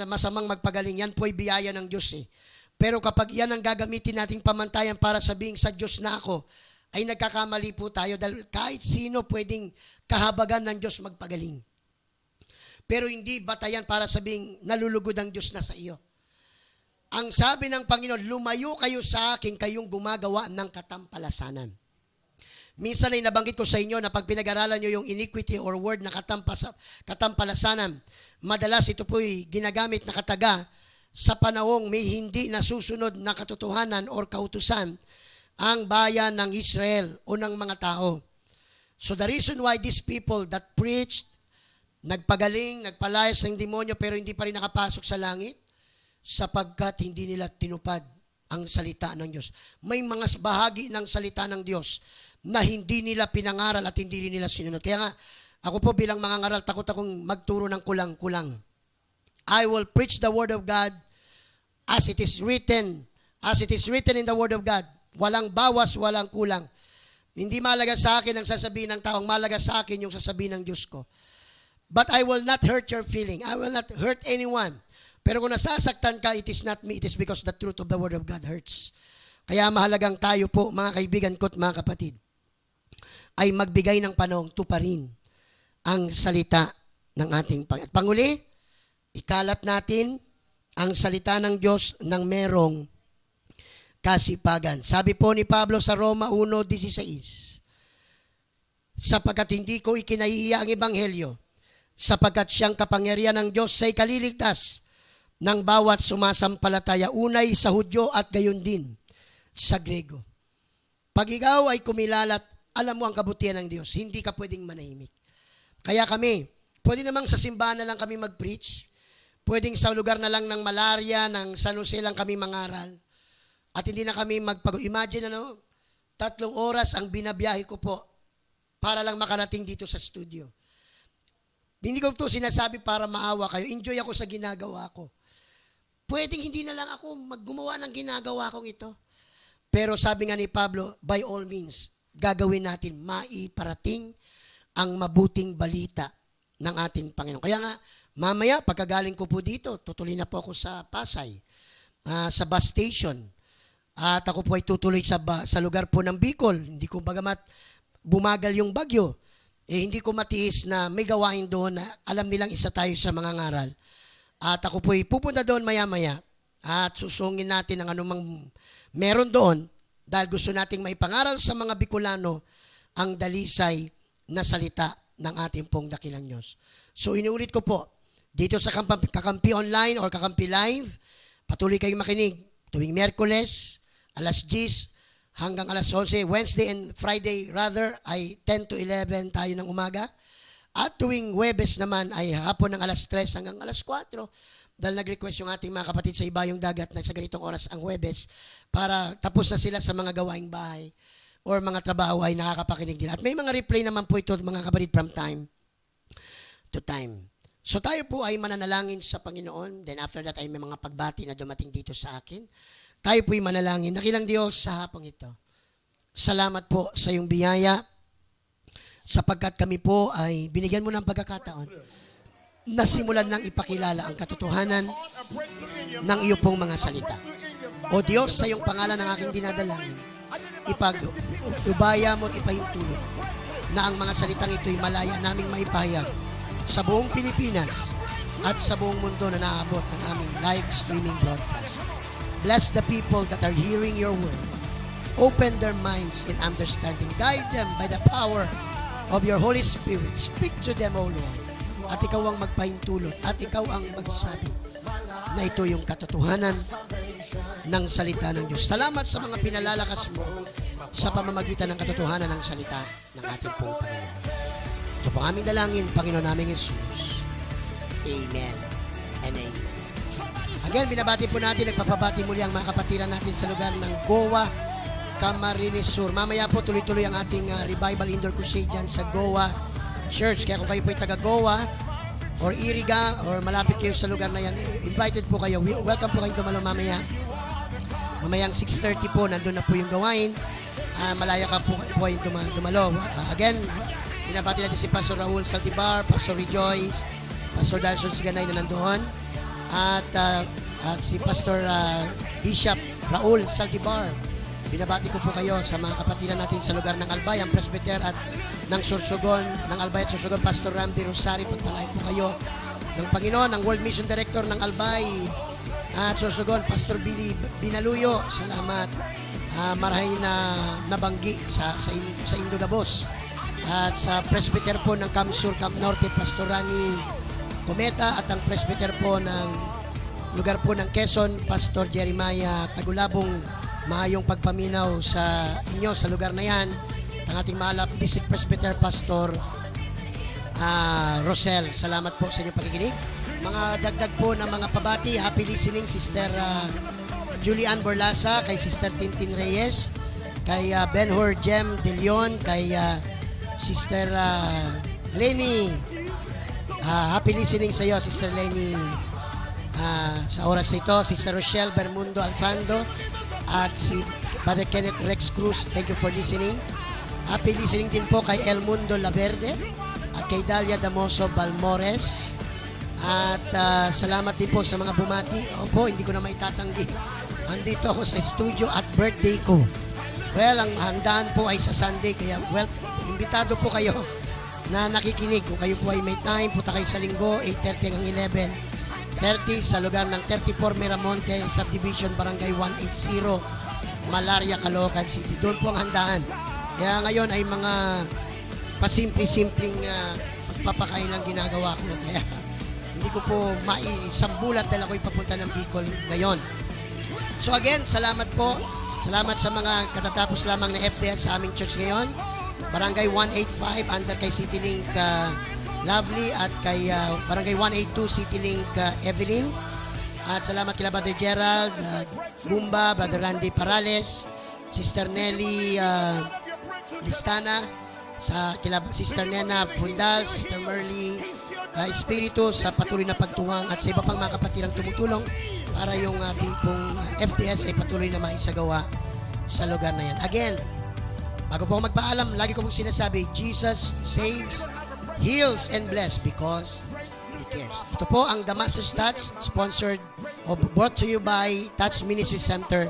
B: masamang magpagaling. Yan po ay biyaya ng Diyos eh. Pero kapag yan ang gagamitin nating pamantayan para sabihin sa Diyos na ako, ay nagkakamali po tayo dahil kahit sino pwedeng kahabagan ng Diyos magpagaling. Pero hindi batayan para sabihin nalulugod ang Diyos na sa iyo. Ang sabi ng Panginoon, lumayo kayo sa akin, kayong gumagawa ng katampalasanan. Minsan ay nabanggit ko sa inyo na pag pinag-aralan nyo yung iniquity or word na katampalasanan, madalas ito po'y ginagamit na kataga sa panahong may hindi nasusunod na katotohanan or kautusan ang bayan ng Israel o ng mga tao. So the reason why these people that preached, nagpagaling, nagpalayas ng demonyo pero hindi pa rin nakapasok sa langit, sapagkat hindi nila tinupad ang salita ng Diyos. May mga bahagi ng salita ng Diyos na hindi nila pinangaral at hindi rin nila sinunod. Kaya nga, ako po bilang mangangaral, takot akong magturo ng kulang-kulang. I will preach the Word of God as it is written in the Word of God. Walang bawas, walang kulang. Hindi malaga sa akin ang sasabihin ng taong, malaga sa akin yung sasabihin ng Diyos ko. But I will not hurt your feeling. I will not hurt anyone. Pero kung nasasaktan ka, it is not me, it is because the truth of the Word of God hurts. Kaya mahalagang tayo po, mga kaibigan ko at mga kapatid, ay magbigay ng panahong tuparin ang salita ng ating Panginoon. At panguli, ikalat natin ang salita ng Diyos ng merong kasipagan. Sabi po ni Pablo sa Roma 1:16, sapagkat hindi ko ikinahihiya ang ebanghelyo, sapagkat siyang kapangyarihan ng Diyos sa ikaliligtas ng bawat sumasampalataya, unay sa Hudyo at gayon din sa Grego. Pag ikaw ay kumilalat, alam mo ang kabutihan ng Diyos, hindi ka pwedeng manahimik. Kaya kami, pwede namang sa simbahan na lang kami mag-preach, pwedeng sa lugar na lang ng malaria, ng San Jose lang kami mangaral, at hindi na kami imagine 3 oras ang binabiyahe ko po para lang makarating dito sa studio. Hindi ko ito sinasabi para maawa kayo. Enjoy ako sa ginagawa ko. Pwedeng hindi na lang ako maggumawa ng ginagawa kong ito. Pero sabi nga ni Pablo, by all means, gagawin natin, maiparating ang mabuting balita ng ating Panginoon. Kaya nga, mamaya, pagkagaling ko po dito, tutuloy na po ako sa Pasay, sa bus station. At ako po ay tutuloy sa lugar po ng Bicol. Hindi ko bagamat bumagal yung bagyo, hindi ko matiis na may gawain doon na alam nilang isa tayo sa mga ngaral. At ako po ay pupunta doon maya-maya at susungin natin ang anumang meron doon dahil gusto nating maipangaral sa mga Bicolano ang dalisay na salita ng ating pong dakilang Diyos. So inuulit ko po, dito sa Kakampi Online or Kakampi Live, patuloy kayong makinig tuwing Miyerkules, alas 10 hanggang alas 11, Wednesday and Friday rather ay 10 to 11 tayo ng umaga. At tuwing Huwebes naman ay hapon ng alas 3 hanggang alas 4. Dahil nag-request yung ating mga kapatid sa ibayong dagat na sa ganitong oras ang Huwebes para tapos na sila sa mga gawaing bahay or mga trabaho ay nakakapakinig nila. At may mga replay naman po ito mga kapatid from time to time. So tayo po ay mananalangin sa Panginoon. Then after that ay may mga pagbati na dumating dito sa akin. Tayo po ay manalangin. Dakilang Diyos sa hapong ito. Salamat po sa iyong biyaya sapagkat kami po ay binigyan mo ng pagkakataon na simulan ng ipakilala ang katotohanan ng iyo pong mga salita. O Diyos, sa iyong pangalan ng aking dinadalangin, ubaya mo at ipahintulot na ang mga salitang ito'y malaya naming maipahayag sa buong Pilipinas at sa buong mundo na naaabot ng aming live streaming broadcast. Bless the people that are hearing your word. Open their minds and understanding. Guide them by the power of your Holy Spirit. Speak to them, O Lord. At ikaw ang magpahintulot at ikaw ang magsabi na ito yung katotohanan ng salita ng Diyos. Salamat sa mga pinalalakas mo sa pamamagitan ng katotohanan ng salita ng ating pong Panginoon. Ito po aming dalangin, Panginoon naming Jesus. Amen and amen. Again, binabati po natin, nagpapabati muli ang mga kapatiran natin sa lugar ng Goa, Camarines Sur. Mamaya po tuloy-tuloy ang ating Revival Indoor Crusade dyan sa Goa Church. Kaya kung kayo po ay taga Goa or Iriga or malapit kayo sa lugar na yan, invited po kayo. Welcome po kayong dumalo mamaya. Mamayang 6:30 po, nandun na po yung gawain. Malaya ka po kayong dumalo. Again, binabati natin si Pastor Raul Saltibar, Pastor Rejoice, Pastor Darson Siganay na nandoon. At si Pastor Bishop Raul Saltibar. Binabati ko po kayo sa mga kapatiran natin sa lugar ng Albay, ang Presbyter at ng Sorsogon, ng Albay at Sorsogon, Pastor Rambi Rosari, pagpalain po kayo ng Panginoon, ng World Mission Director ng Albay at Sorsogon, Pastor Billy Binaluyo, salamat. Marahay na nabanggi sa Indogabos. At sa Presbyter po ng Camp Sur, Camp Norte, Pastor Rani Cometa, at ang Presbyter po ng lugar po ng Quezon, Pastor Jeremiah Tagulabong. Maayong pagpaminaw sa inyo sa lugar na yan. Ang ating mahalap District Presbyter Pastor Rosel. Salamat po sa inyong pakikinig. Mga dagdag po ng mga pabati, happy listening, Sister Julian Borlasa, kay Sister Tintin Reyes, kay Ben-Hur Jem De Leon, kay Sister Lenny. Happy listening sa iyo, Sister Lenny. Sa oras na ito, Sister Rochelle Bermundo Alfando, at si Father Kenneth Rex Cruz, thank you for listening. Happy listening din po kay El Mundo Laverde at kay Dalia Damoso Balmores. At salamat din po sa mga bumati. Opo, hindi ko na maitatanggi. Andito ako sa studio at birthday ko. Well, ang handaan po ay sa Sunday, kaya imbitado po kayo na nakikinig. Kung kayo po ay may time, punta kayo sa linggo, 8:30 hanggang 11. 30 sa lugar ng 34 Miramonte Subdivision, Barangay 180, Malaria, Caloocan City. Doon po ang handaan. Kaya ngayon ay mga pasimple-simpleng pagpapakain lang ginagawa ko. Kaya hindi ko po maisambulat dahil ako'y papunta ng Bicol ngayon. So again, salamat po. Salamat sa mga katatapos lamang na FDS sa aming church ngayon. Barangay 185 under kay CityLink Lovely at kay Barangay 182 CityLink Evelyn. At salamat kila Brother Gerald, Bumba, Brother Randy Parales, Sister Nelly Listana, sa kila Sister Nena Fundal, Sister Merly Espiritu sa patuloy na pagtuwang at sa iba pang mga kapatirang tumutulong para yung ating pong FDS ay patuloy na maisagawa sa lugar na yan. Again, bago po ako magpaalam, lagi ko pong sinasabi, Jesus saves, heals, and bless because He cares. Ito po ang The Master's Touch, sponsored o brought to you by Touch Ministry Center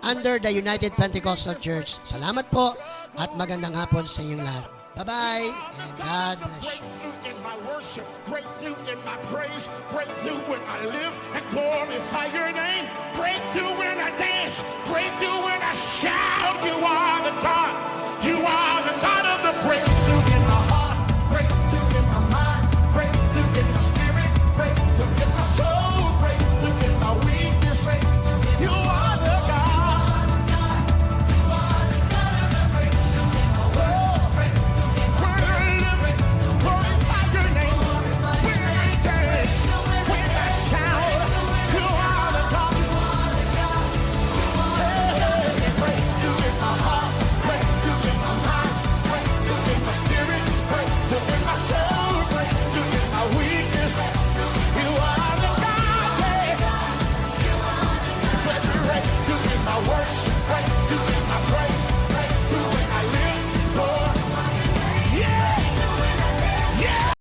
B: under the United Pentecostal Church. Salamat po at magandang hapon sa inyong lahat. Bye-bye and God bless you.
D: In my worship, breakthrough in my praise, breakthrough when I live and glorify your name, breakthrough when I dance, breakthrough when I shout. You are the God, you are the God